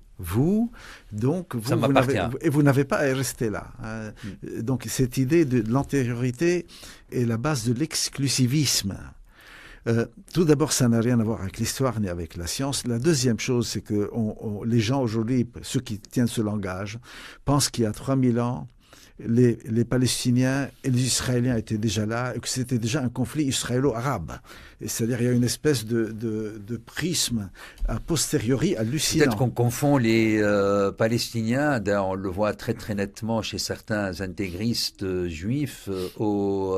Speaker 2: Donc
Speaker 1: ça m'appartient.
Speaker 2: Vous n'avez pas à rester là. Hein. Donc cette idée de l'antériorité est la base de l'exclusivisme. Tout d'abord, ça n'a rien à voir avec l'histoire ni avec la science. La deuxième chose, c'est que les gens aujourd'hui, ceux qui tiennent ce langage, pensent qu'il y a 3000 ans, les Palestiniens et les Israéliens étaient déjà là et que c'était déjà un conflit israélo-arabe. C'est-à-dire qu'il y a une espèce de prisme a posteriori hallucinant.
Speaker 1: Peut-être qu'on confond les Palestiniens, d'ailleurs on le voit très très nettement chez certains intégristes juifs, aux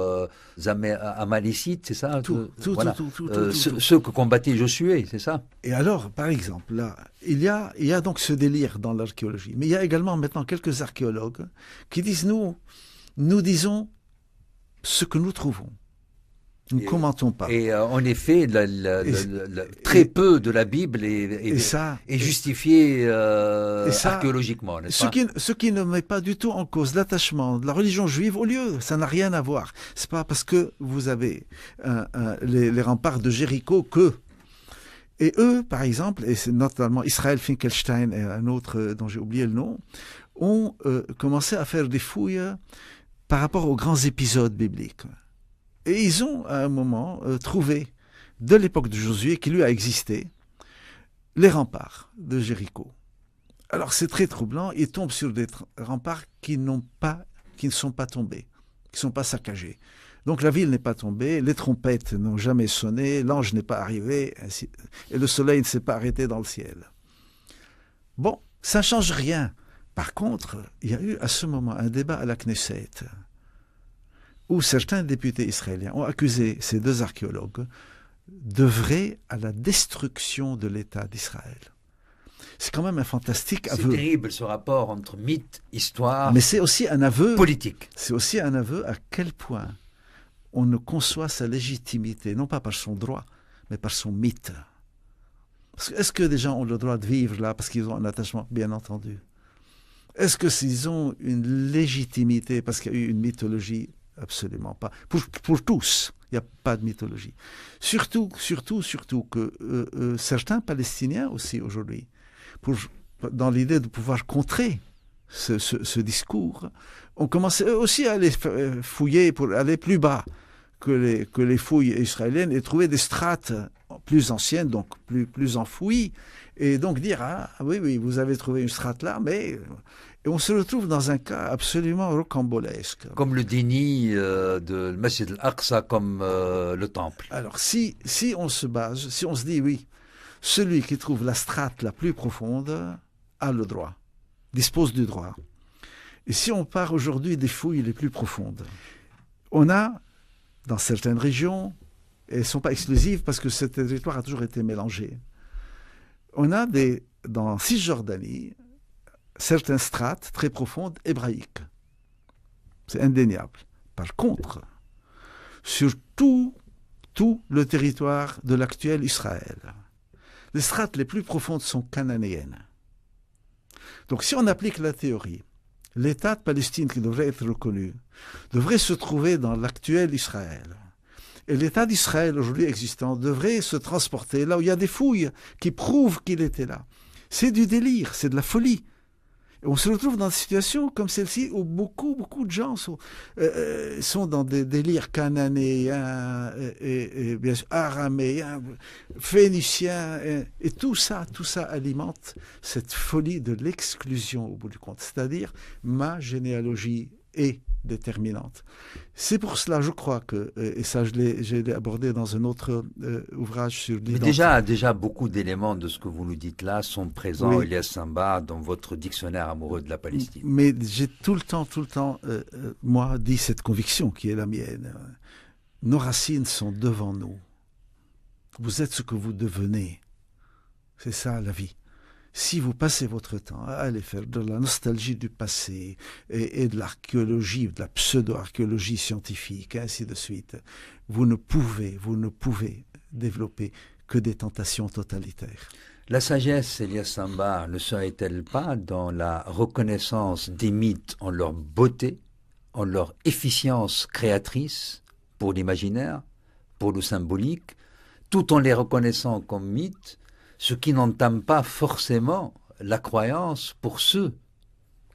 Speaker 1: Amalécites, c'est ça? Ceux que combattait Josué, c'est ça?
Speaker 2: Et alors, par exemple, là, il y a donc ce délire dans l'archéologie, mais il y a également maintenant quelques archéologues qui disent nous disons ce que nous trouvons. Nous ne commentons pas.
Speaker 1: Et en effet, très peu de la Bible est justifié archéologiquement, n'est-ce pas?
Speaker 2: Ce qui ne met pas du tout en cause l'attachement de la religion juive au lieu. Ça n'a rien à voir. C'est pas parce que vous avez les remparts de Jéricho que... Et eux, par exemple, et c'est notamment Israël Finkelstein et un autre dont j'ai oublié le nom, ont commencé à faire des fouilles par rapport aux grands épisodes bibliques. Et ils ont, à un moment, trouvé, de l'époque de Josué, qui lui a existé, les remparts de Jéricho. Alors c'est très troublant, ils tombent sur des remparts qui ne sont pas tombés, qui ne sont pas saccagés. Donc la ville n'est pas tombée, les trompettes n'ont jamais sonné, l'ange n'est pas arrivé, et le soleil ne s'est pas arrêté dans le ciel. Bon, ça ne change rien. Par contre, il y a eu à ce moment un débat à la Knesset, où certains députés israéliens ont accusé ces deux archéologues d'œuvrer à la destruction de l'État d'Israël. C'est quand même un fantastique aveu.
Speaker 1: C'est terrible ce rapport entre mythe, histoire,
Speaker 2: mais c'est aussi un aveu
Speaker 1: politique.
Speaker 2: C'est aussi un aveu à quel point on ne conçoit sa légitimité, non pas par son droit, mais par son mythe. Est-ce que des gens ont le droit de vivre là parce qu'ils ont un attachement, bien entendu? Est-ce que s'ils ont une légitimité parce qu'il y a eu une mythologie? Absolument pas. Pour tous, il n'y a pas de mythologie. Surtout que certains Palestiniens aussi aujourd'hui, dans l'idée de pouvoir contrer ce discours, ont commencé eux aussi à aller fouiller pour aller plus bas que les fouilles israéliennes et trouver des strates plus anciennes, donc plus enfouies, et donc dire oui, vous avez trouvé une strate là, mais... Et on se retrouve dans un cas absolument rocambolesque.
Speaker 1: Comme le déni de Masjid al-Aqsa comme le temple.
Speaker 2: Alors, si on se dit, oui, celui qui trouve la strate la plus profonde a le droit, dispose du droit. Et si on part aujourd'hui des fouilles les plus profondes, on a, dans certaines régions, et elles ne sont pas exclusives parce que ce territoire a toujours été mélangé, on a dans Cisjordanie, certaines strates très profondes hébraïques. C'est indéniable. Par contre, sur tout le territoire de l'actuel Israël, les strates les plus profondes sont cananéennes. Donc si on applique la théorie, l'État de Palestine qui devrait être reconnu devrait se trouver dans l'actuel Israël. Et l'État d'Israël aujourd'hui existant devrait se transporter là où il y a des fouilles qui prouvent qu'il était là. C'est du délire, c'est de la folie. On se retrouve dans des situations comme celle-ci où beaucoup de gens sont dans des délires cananéens, et bien sûr, araméens, phéniciens, et tout ça alimente cette folie de l'exclusion au bout du compte. C'est-à-dire, ma généalogie est déterminante. C'est pour cela, je crois que, et ça je l'ai abordé dans un autre ouvrage sur l'identité.
Speaker 1: Mais déjà, beaucoup d'éléments de ce que vous nous dites là sont présents, oui. Elias Samba, dans votre dictionnaire amoureux de la Palestine.
Speaker 2: Mais j'ai tout le temps, moi, dit cette conviction qui est la mienne. Nos racines sont devant nous. Vous êtes ce que vous devenez. C'est ça la vie. Si vous passez votre temps à aller faire de la nostalgie du passé et de l'archéologie, de la pseudo-archéologie scientifique, et ainsi de suite, vous ne pouvez développer que des tentations totalitaires.
Speaker 1: La sagesse, Elias Samba, ne serait-elle pas dans la reconnaissance des mythes en leur beauté, en leur efficience créatrice pour l'imaginaire, pour le symbolique, tout en les reconnaissant comme mythes, ce qui n'entame pas forcément la croyance pour ceux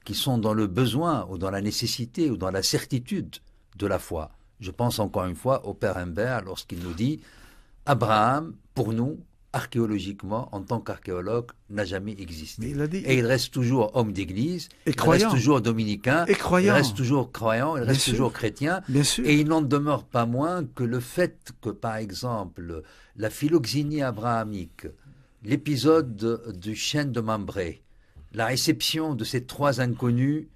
Speaker 1: qui sont dans le besoin ou dans la nécessité ou dans la certitude de la foi. Je pense encore une fois au Père Humbert lorsqu'il nous dit « Abraham, pour nous, archéologiquement, en tant qu'archéologue, n'a jamais existé. » Et il reste toujours homme d'église, il reste toujours dominicain, il reste toujours croyant, il reste toujours chrétien. Et il n'en demeure pas moins que le fait que, par exemple, la philoxénie abrahamique, l'épisode du chêne de Mambré, la réception de ces trois inconnus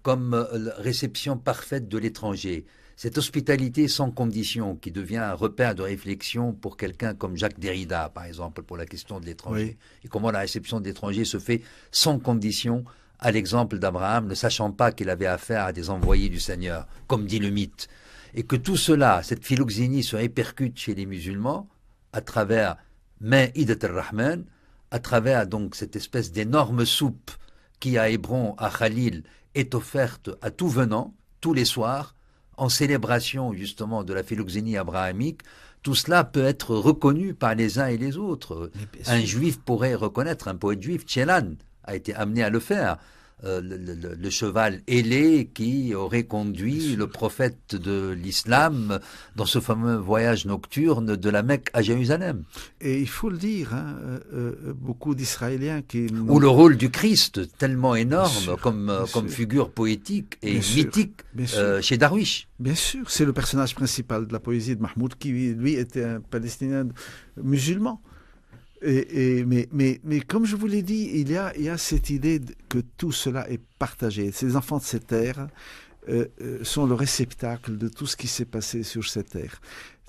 Speaker 1: comme réception parfaite de l'étranger, cette hospitalité sans condition qui devient un repère de réflexion pour quelqu'un comme Jacques Derrida, par exemple, pour la question de l'étranger. Oui. Et comment la réception de l'étranger se fait sans condition, à l'exemple d'Abraham, ne sachant pas qu'il avait affaire à des envoyés du Seigneur, comme dit le mythe. Et que tout cela, cette philoxénie se répercute chez les musulmans à travers Ma'idat al-Rahman, à travers donc cette espèce d'énorme soupe qui à Hébron, à Khalil, est offerte à tout venant, tous les soirs, en célébration justement de la philoxénie abrahamique. Tout cela peut être reconnu par les uns et les autres. Un juif pourrait reconnaître, un poète juif, Tchelan, a été amené à le faire. Le cheval ailé qui aurait conduit le prophète de l'islam dans ce fameux voyage nocturne de la Mecque à Jérusalem.
Speaker 2: Et il faut le dire, beaucoup d'Israéliens qui...
Speaker 1: Ou le rôle du Christ, tellement énorme comme figure poétique et mythique chez Darwish.
Speaker 2: Bien sûr, c'est le personnage principal de la poésie de Mahmoud qui, lui, était un Palestinien musulman. Mais comme je vous l'ai dit, il y a cette idée que tout cela est partagé. Ces enfants de cette terre sont le réceptacle de tout ce qui s'est passé sur cette terre.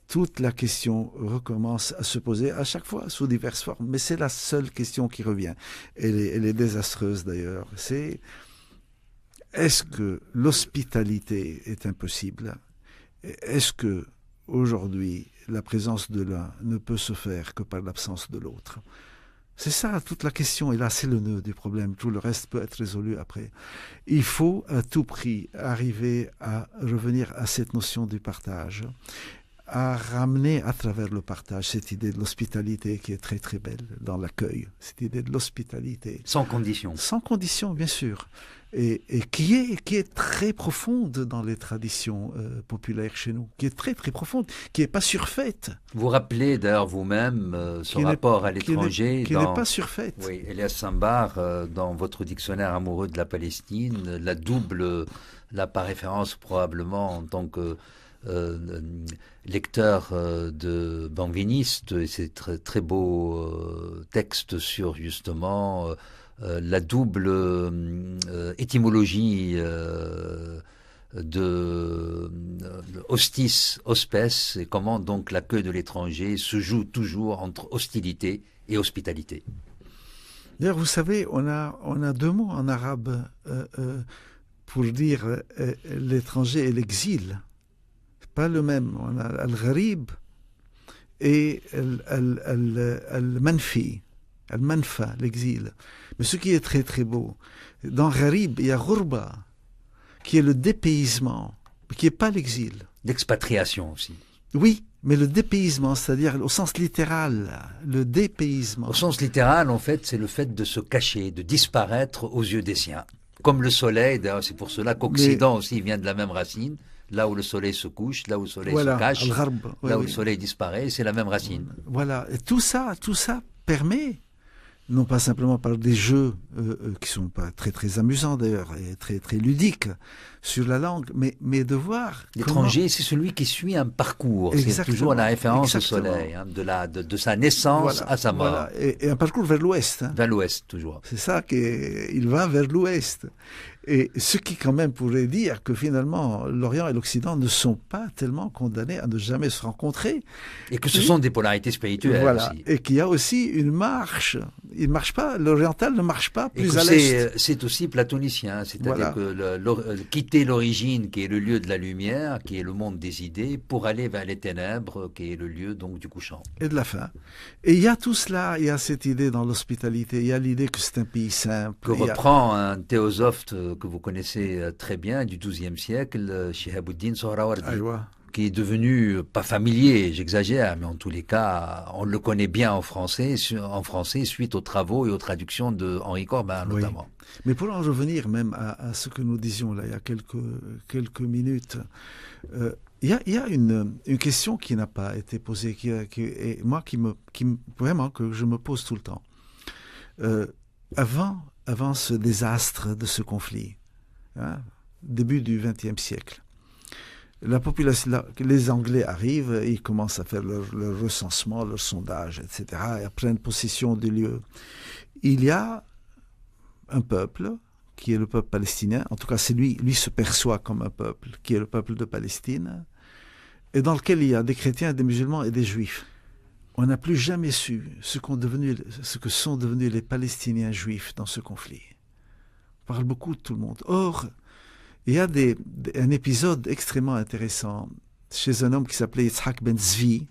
Speaker 2: Toute la question recommence à se poser à chaque fois sous diverses formes. Mais c'est la seule question qui revient. Elle est désastreuse d'ailleurs. C'est est-ce que l'hospitalité est impossible? Est-ce que aujourd'hui la présence de l'un ne peut se faire que par l'absence de l'autre? C'est ça toute la question, et là c'est le nœud du problème, tout le reste peut être résolu après. Il faut à tout prix arriver à revenir à cette notion du partage, à ramener à travers le partage cette idée de l'hospitalité qui est très très belle dans l'accueil, cette idée de l'hospitalité.
Speaker 1: Sans condition.
Speaker 2: Sans condition, bien sûr. Et qui est très profonde dans les traditions populaires chez nous, qui est très très profonde, qui n'est pas surfaite.
Speaker 1: Vous rappelez d'ailleurs vous-même ce rapport à l'étranger.
Speaker 2: Qui n'est pas surfaite.
Speaker 1: Oui, Elias Sambar, dans votre dictionnaire amoureux de la Palestine, la double, là par référence probablement en tant que lecteur de banviniste, et c'est très, très beau texte sur justement la double étymologie de hostis, hospes, et comment donc l'accueil de l'étranger se joue toujours entre hostilité et hospitalité.
Speaker 2: D'ailleurs, vous savez, on a deux mots en arabe pour dire l'étranger et l'exil. Pas le même. On a al-gharib et al-manfi, al-manfa, l'exil. Mais ce qui est très très beau, dans gharib, il y a ghurba, qui est le dépaysement, qui n'est pas l'exil.
Speaker 1: L'expatriation aussi.
Speaker 2: Oui, mais le dépaysement, c'est-à-dire au sens littéral, le dépaysement.
Speaker 1: Au sens littéral, en fait, c'est le fait de se cacher, de disparaître aux yeux des siens. Comme le soleil, d'ailleurs, c'est pour cela qu'Occident aussi vient de la même racine. Là où le soleil se couche, là où le soleil se cache, là où le soleil disparaît, c'est la même racine.
Speaker 2: Voilà, et tout ça permet, non pas simplement par des jeux qui sont pas très très amusants d'ailleurs, et très très ludiques sur la langue, mais de voir
Speaker 1: l'étranger, c'est celui qui suit un parcours. C'est toujours la référence au soleil, hein, de sa naissance à sa mort.
Speaker 2: Voilà. Et un parcours vers l'ouest. Hein.
Speaker 1: Vers l'ouest, toujours.
Speaker 2: C'est ça qu'il va vers l'ouest. Et ce qui quand même pourrait dire que finalement l'Orient et l'Occident ne sont pas tellement condamnés à ne jamais se rencontrer.
Speaker 1: Et que ce sont des polarités spirituelles aussi.
Speaker 2: Et qu'il y a aussi une marche. Il ne marche pas, l'oriental ne marche pas plus à
Speaker 1: l'est. C'est aussi platonicien, c'est-à-dire que quitter l'origine qui est le lieu de la lumière, qui est le monde des idées, pour aller vers les ténèbres qui est le lieu donc du couchant.
Speaker 2: Et de la fin. Et il y a tout cela, il y a cette idée dans l'hospitalité, il y a l'idée que c'est un pays simple.
Speaker 1: Que reprend un théosophe que vous connaissez très bien du XIIe siècle, Shihabuddin Sohrawardi. qui est devenu, pas familier, j'exagère, mais en tous les cas, on le connaît bien en français suite aux travaux et aux traductions de Henri Corbin, notamment.
Speaker 2: Oui. Mais pour en revenir même à ce que nous disions là il y a quelques minutes, il y a une question qui n'a pas été posée, vraiment que je me pose tout le temps. Avant ce désastre de ce conflit, hein, début du XXe siècle, la population, les Anglais arrivent, ils commencent à faire leur recensement, leur sondage, etc., et à prendre possession du lieu. Il y a un peuple, qui est le peuple palestinien, en tout cas c'est lui se perçoit comme un peuple, qui est le peuple de Palestine, et dans lequel il y a des chrétiens, des musulmans et des juifs. On n'a plus jamais su ce que sont devenus les Palestiniens juifs dans ce conflit. On parle beaucoup de tout le monde. Or, il y a un épisode extrêmement intéressant chez un homme qui s'appelait Yitzhak Ben Zvi.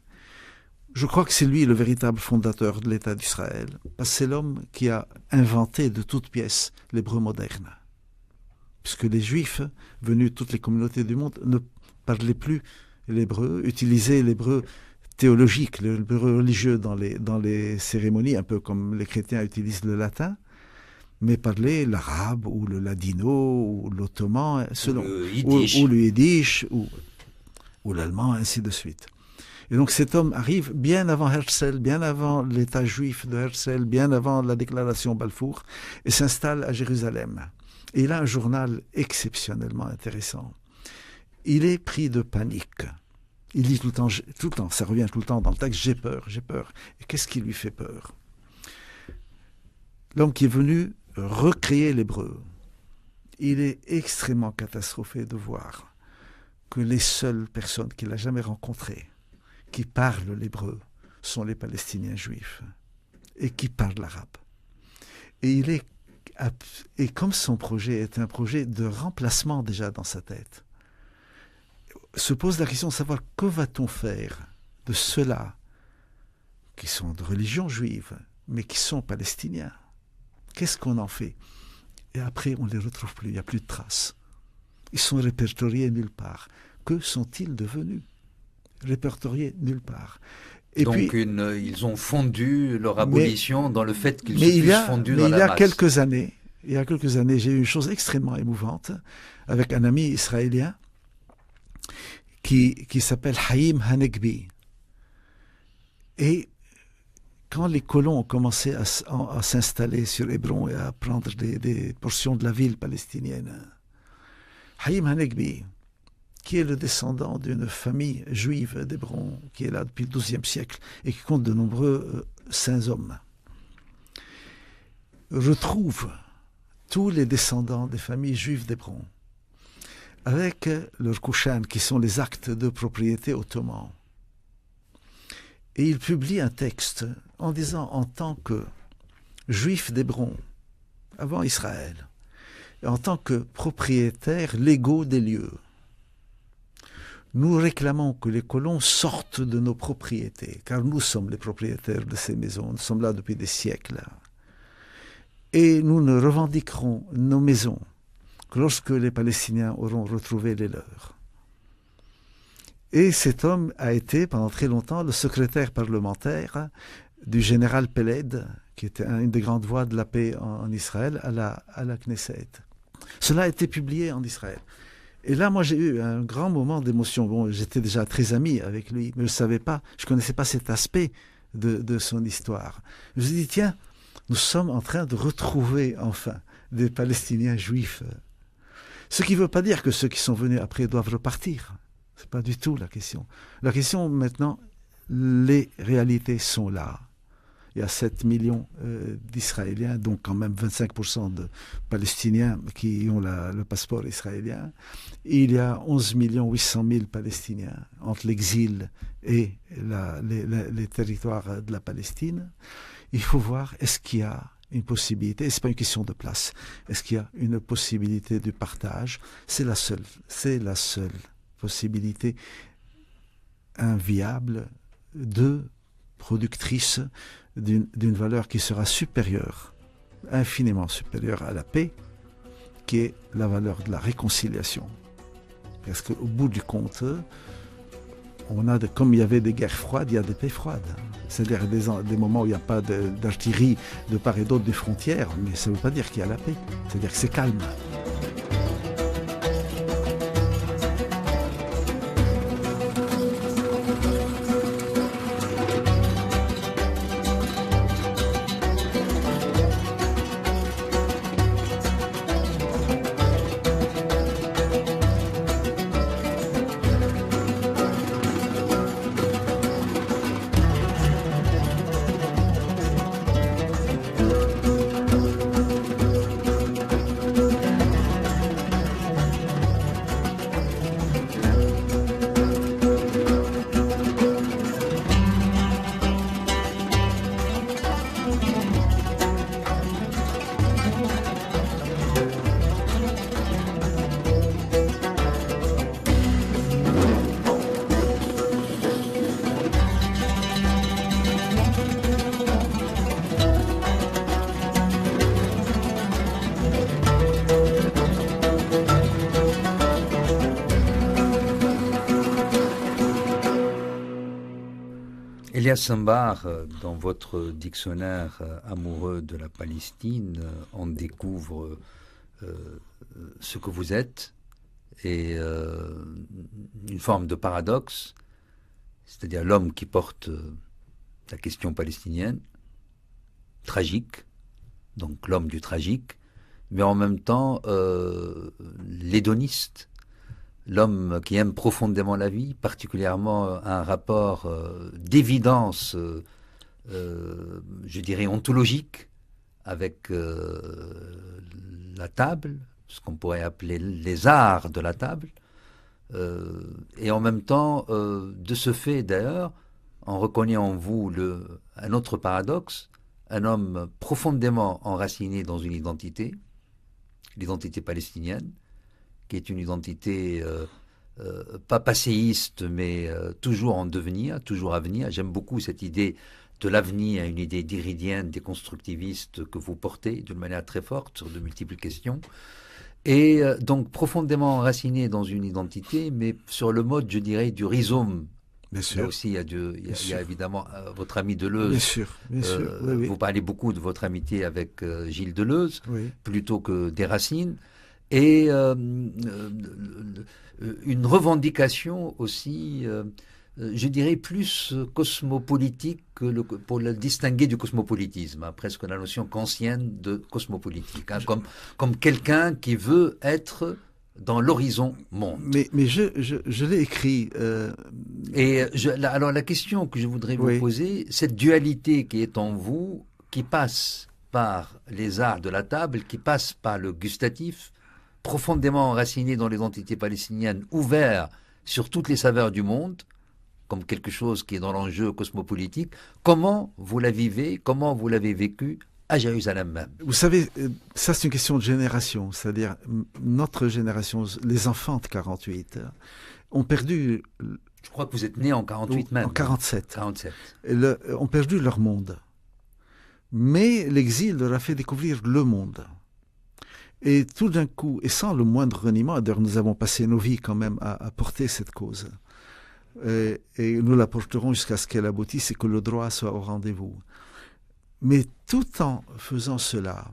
Speaker 2: Je crois que c'est lui le véritable fondateur de l'État d'Israël, parce que c'est l'homme qui a inventé de toutes pièces l'hébreu moderne. Puisque les Juifs, venus de toutes les communautés du monde, ne parlaient plus l'hébreu, utilisaient l'hébreu théologique, l'hébreu religieux dans les cérémonies, un peu comme les chrétiens utilisent le latin, mais parlaient l'arabe ou le ladino ou l'ottoman, ou le yiddish ou l'allemand, ainsi de suite. Et donc cet homme arrive bien avant Herzl, bien avant l'État juif de Herzl, bien avant la déclaration Balfour, et s'installe à Jérusalem. Et il a un journal exceptionnellement intéressant. Il est pris de panique. Il dit tout le temps, ça revient tout le temps dans le texte, j'ai peur. Et qu'est-ce qui lui fait peur? L'homme qui est venu recréer l'hébreu, il est extrêmement catastrophé de voir que les seules personnes qu'il a jamais rencontrées qui parlent l'hébreu sont les Palestiniens juifs et qui parlent l'arabe. Et comme son projet est un projet de remplacement déjà dans sa tête, se pose la question de savoir que va-t-on faire de ceux-là qui sont de religion juive mais qui sont palestiniens. Qu'est-ce qu'on en fait? Et après, on ne les retrouve plus, il n'y a plus de traces. Ils sont répertoriés nulle part. Que sont-ils devenus? Répertoriés nulle part. Et
Speaker 1: donc
Speaker 2: puis,
Speaker 1: ils ont fondu leur abolition dans le fait qu'ils se fussent fondus dans la masse.
Speaker 2: Il y a quelques années, j'ai eu une chose extrêmement émouvante avec un ami israélien qui s'appelle Haïm Hanegbi. Et quand les colons ont commencé à s'installer sur Hébron et à prendre des portions de la ville palestinienne, Haïm Hanegbi, qui est le descendant d'une famille juive d'Hébron, qui est là depuis le XIIe siècle et qui compte de nombreux saints hommes, retrouve tous les descendants des familles juives d'Hébron avec leurs kouchan, qui sont les actes de propriété ottomans. Et il publie un texte en disant, en tant que juif d'Hébron, avant Israël, et en tant que propriétaires légaux des lieux, nous réclamons que les colons sortent de nos propriétés, car nous sommes les propriétaires de ces maisons, nous sommes là depuis des siècles. Et nous ne revendiquerons nos maisons que lorsque les Palestiniens auront retrouvé les leurs. Et cet homme a été pendant très longtemps le secrétaire parlementaire du général Peled, qui était une des grandes voix de la paix en Israël, à la Knesset. Cela a été publié en Israël. Et là, moi, j'ai eu un grand moment d'émotion. Bon, j'étais déjà très ami avec lui, mais je ne connaissais pas cet aspect de son histoire. Je me suis dit, tiens, nous sommes en train de retrouver enfin des Palestiniens juifs. Ce qui ne veut pas dire que ceux qui sont venus après doivent repartir. Ce n'est pas du tout la question. La question maintenant, les réalités sont là. Il y a 7 millions d'Israéliens, donc quand même 25% de Palestiniens qui ont le passeport israélien. Il y a 11 800 000 Palestiniens entre l'exil et les territoires de la Palestine. Il faut voir, est-ce qu'il y a une possibilité, ce n'est pas une question de place, est-ce qu'il y a une possibilité de partage? C'est la seule possibilité inviable productrice d'une valeur qui sera supérieure, infiniment supérieure à la paix, qui est la valeur de la réconciliation. Parce qu'au bout du compte, comme il y avait des guerres froides, il y a des paix froides. C'est-à-dire des moments où il n'y a pas d'artillerie de part et d'autre des frontières, mais ça ne veut pas dire qu'il y a la paix. C'est-à-dire que c'est calme.
Speaker 1: Elias Sambar, dans votre dictionnaire amoureux de la Palestine, on découvre ce que vous êtes et une forme de paradoxe, c'est-à-dire l'homme qui porte la question palestinienne, tragique, donc l'homme du tragique, mais en même temps l'hédoniste, l'homme qui aime profondément la vie, particulièrement un rapport d'évidence, je dirais ontologique, avec la table, ce qu'on pourrait appeler les arts de la table, et en même temps, de ce fait d'ailleurs, on reconnaît en vous un autre paradoxe, un homme profondément enraciné dans une identité, l'identité palestinienne, qui est une identité pas passéiste, mais toujours en devenir, toujours à venir. J'aime beaucoup cette idée de l'avenir, une idée diridienne, déconstructiviste que vous portez d'une manière très forte sur de multiples questions. Et donc profondément enraciné dans une identité, mais sur le mode, je dirais, du rhizome.
Speaker 2: Bien sûr.
Speaker 1: Là aussi, il y a évidemment votre ami Deleuze.
Speaker 2: Bien sûr, bien sûr. Oui.
Speaker 1: Vous parlez beaucoup de votre amitié avec Gilles Deleuze,
Speaker 2: oui.
Speaker 1: Plutôt que des Racines. Et une revendication aussi, je dirais, plus cosmopolitique pour le distinguer du cosmopolitisme, hein, presque la notion kantienne de cosmopolitique, hein, comme quelqu'un qui veut être dans l'horizon monde.
Speaker 2: Mais je l'ai écrit.
Speaker 1: Alors la question que je voudrais vous poser, cette dualité qui est en vous, qui passe par les arts de la table, qui passe par le gustatif, profondément enraciné dans l'identité palestinienne, ouvert sur toutes les saveurs du monde, comme quelque chose qui est dans l'enjeu cosmopolitique. Comment vous la vivez, comment vous l'avez vécu à Jérusalem même?
Speaker 2: Vous savez, ça c'est une question de génération, c'est-à-dire notre génération, les enfants de 48, ont perdu...
Speaker 1: Je crois que vous êtes né en 48 même.
Speaker 2: En 47.
Speaker 1: 47.
Speaker 2: Ont perdu leur monde. Mais l'exil leur a fait découvrir le monde. Et tout d'un coup, et sans le moindre reniement, d'ailleurs nous avons passé nos vies quand même à porter cette cause. Et nous la porterons jusqu'à ce qu'elle aboutisse et que le droit soit au rendez-vous. Mais tout en faisant cela,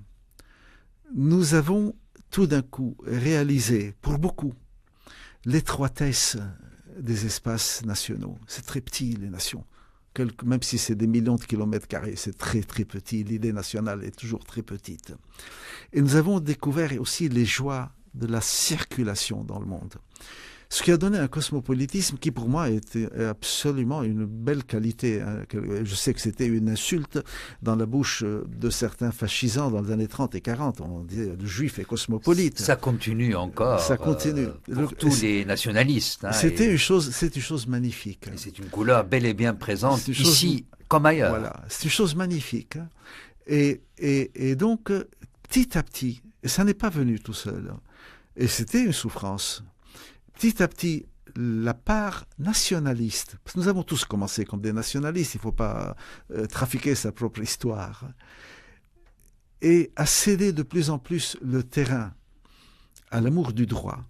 Speaker 2: nous avons tout d'un coup réalisé, pour beaucoup, l'étroitesse des espaces nationaux. C'est très petit, les nations. Même si c'est des millions de kilomètres carrés, c'est très très petit. L'idée nationale est toujours très petite. Et nous avons découvert aussi les joies de la circulation dans le monde. Ce qui a donné un cosmopolitisme qui, pour moi, était absolument une belle qualité. Je sais que c'était une insulte dans la bouche de certains fascisants dans les années 30 et 40. On disait le juif est cosmopolite.
Speaker 1: Ça continue encore.
Speaker 2: Ça continue.
Speaker 1: Pour tous les nationalistes. Hein,
Speaker 2: c'est une chose magnifique.
Speaker 1: Et c'est une couleur bel et bien présente ici comme ailleurs.
Speaker 2: Voilà, c'est une chose magnifique. Et donc, petit à petit, et ça n'est pas venu tout seul, et c'était une souffrance. Petit à petit, la part nationaliste, parce que nous avons tous commencé comme des nationalistes, il ne faut pas trafiquer sa propre histoire, et a cédé de plus en plus le terrain à l'amour du droit,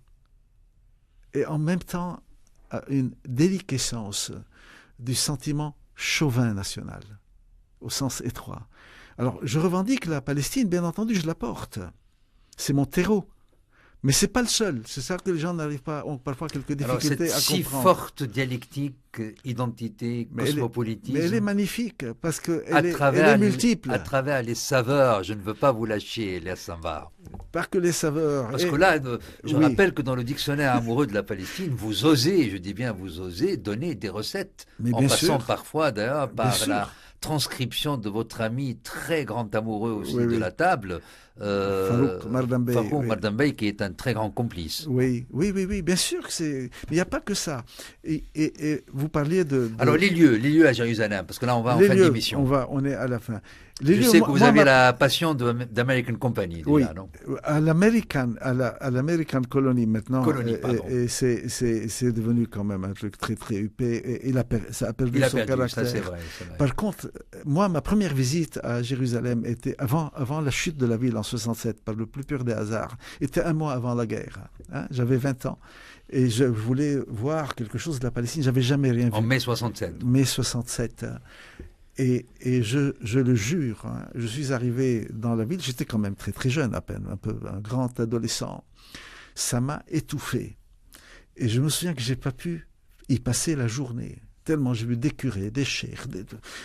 Speaker 2: et en même temps à une déliquescence du sentiment chauvin national, au sens étroit. Alors, je revendique la Palestine, bien entendu, je la porte. C'est mon terreau. Mais ce n'est pas le seul. C'est ça que les gens n'arrivent pas, ont parfois quelques difficultés à comprendre.
Speaker 1: Si forte dialectique, identité cosmopolitisme.
Speaker 2: Mais elle est magnifique parce qu'elle est multiple.
Speaker 1: À travers les saveurs, je ne veux pas vous lâcher, Elias Sambar.
Speaker 2: Pas que les saveurs.
Speaker 1: Parce que là, je rappelle que dans le dictionnaire amoureux de la Palestine, vous osez, je dis bien vous osez, donner des recettes. En passant parfois d'ailleurs par la transcription de votre ami très grand amoureux aussi de la table,
Speaker 2: Farouk
Speaker 1: Mardambey, qui est un très grand complice.
Speaker 2: Oui, bien sûr que c'est. Mais il n'y a pas que ça. Et vous parliez de.
Speaker 1: Alors les lieux à Jérusalem, parce que là on va en fin d'émission.
Speaker 2: On est à la fin.
Speaker 1: Je sais que vous avez la passion d'American Company, déjà, non?
Speaker 2: À l'American Colony maintenant, et c'est devenu quand même un truc très très huppé, et ça a perdu son caractère.
Speaker 1: Ça, c'est vrai.
Speaker 2: Par contre, moi, ma première visite à Jérusalem était avant la chute de la ville en 67, par le plus pur des hasards, était un mois avant la guerre. Hein, j'avais 20 ans. Et je voulais voir quelque chose de la Palestine, j'avais jamais rien vu.
Speaker 1: En mai 67.
Speaker 2: Mai 67. Et je le jure, hein, je suis arrivé dans la ville, j'étais quand même très très jeune à peine, un grand adolescent. Ça m'a étouffé. Et je me souviens que j'ai pas pu y passer la journée, tellement j'ai vu des curés, des cheikhs,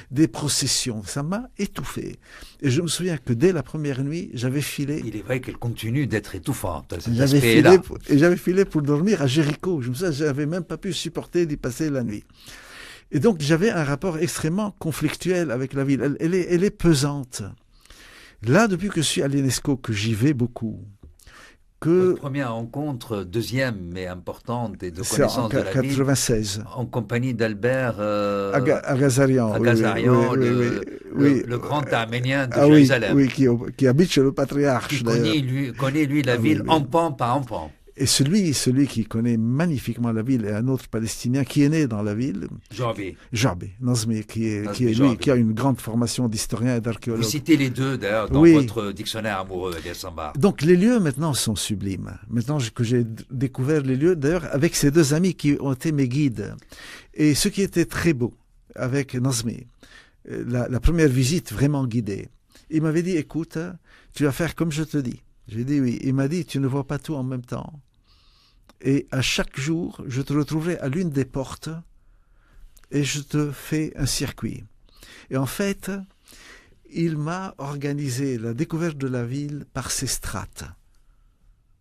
Speaker 2: des processions. Ça m'a étouffé. Et je me souviens que dès la première nuit, j'avais filé.
Speaker 1: Il est vrai qu'elle continue d'être étouffante.
Speaker 2: J'avais filé pour dormir à Jéricho. Je me souviens, j'avais même pas pu supporter d'y passer la nuit. Et donc, j'avais un rapport extrêmement conflictuel avec la ville. Elle est pesante. Là, depuis que je suis à l'UNESCO, que j'y vais beaucoup,
Speaker 1: Votre première rencontre, deuxième mais importante et de connaissance de la ville,
Speaker 2: 96.
Speaker 1: En compagnie d'Albert
Speaker 2: Agazarian,
Speaker 1: le grand Arménien de Jérusalem.
Speaker 2: Oui, qui habite chez le patriarche.
Speaker 1: Qui connaît lui la ville en pan par en pan.
Speaker 2: Et celui qui connaît magnifiquement la ville est un autre Palestinien qui est né dans la ville. Jarbé, Nazmi, qui a une grande formation d'historien et d'archéologue.
Speaker 1: Vous citez les deux d'ailleurs dans votre dictionnaire amoureux, Elias Sambar.
Speaker 2: Donc les lieux maintenant sont sublimes. Maintenant que j'ai découvert les lieux, d'ailleurs avec ces deux amis qui ont été mes guides. Et ce qui était très beau avec Nazmi, la première visite vraiment guidée, il m'avait dit, écoute, tu vas faire comme je te dis. J'ai dit oui. Il m'a dit, tu ne vois pas tout en même temps. Et à chaque jour, je te retrouverai à l'une des portes et je te fais un circuit. Et en fait, il m'a organisé la découverte de la ville par ses strates.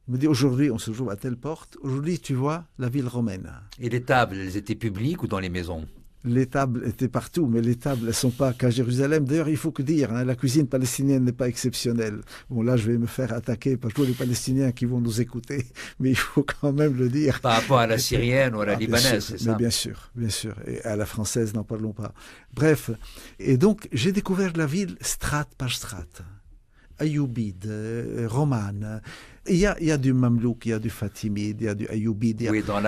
Speaker 2: Il me dit, aujourd'hui, on se trouve à telle porte. Aujourd'hui, tu vois la ville romaine.
Speaker 1: Et les tables, elles étaient publiques ou dans les maisons?
Speaker 2: Les tables étaient partout, mais les tables, elles ne sont pas qu'à Jérusalem. D'ailleurs, il faut que dire, hein, la cuisine palestinienne n'est pas exceptionnelle. Bon, là, je vais me faire attaquer par tous les Palestiniens qui vont nous écouter, mais il faut quand même le dire.
Speaker 1: Par rapport à la syrienne ou à la libanaise, c'est ça?
Speaker 2: Mais bien sûr. Et à la française, n'en parlons pas. Bref, et donc, j'ai découvert la ville strate par strate. Ayoubide, romane. Il y a du Mamelouk, il y a du Fatimide, il y a du Ayoubide.
Speaker 1: Oui, dans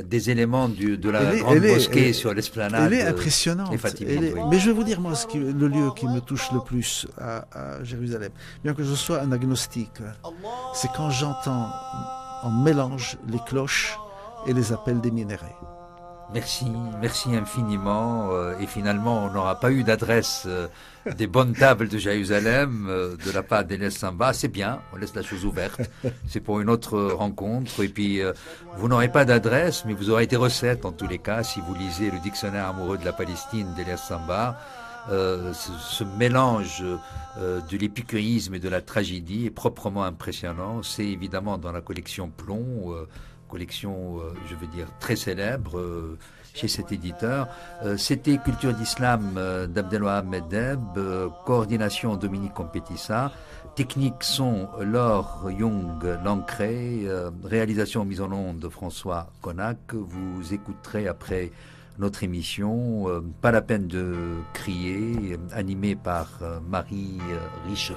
Speaker 1: des éléments de la grande mosquée sur l'esplanade.
Speaker 2: Elle est impressionnante. Mais je vais vous dire, moi, le lieu qui me touche le plus à Jérusalem, bien que je sois un agnostique, c'est quand j'entends en mélange les cloches et les appels des minérets.
Speaker 1: Merci infiniment. Et finalement, on n'aura pas eu d'adresse des bonnes tables de Jérusalem de la part d'Elias Sambar. C'est bien, on laisse la chose ouverte. C'est pour une autre rencontre. Et puis, vous n'aurez pas d'adresse, mais vous aurez des recettes en tous les cas si vous lisez le dictionnaire amoureux de la Palestine d'Elias Sambar. Ce mélange de l'épicurisme et de la tragédie est proprement impressionnant. C'est évidemment dans la collection Plomb, collection, je veux dire, très célèbre chez cet éditeur. C'était Culture d'Islam d'Abdelwahab Meddeb, coordination Dominique Compétissa, technique son Laure Young Lancret, réalisation mise en onde de François Connac. Vous écouterez après notre émission Pas la peine de crier, animée par Marie Richeux.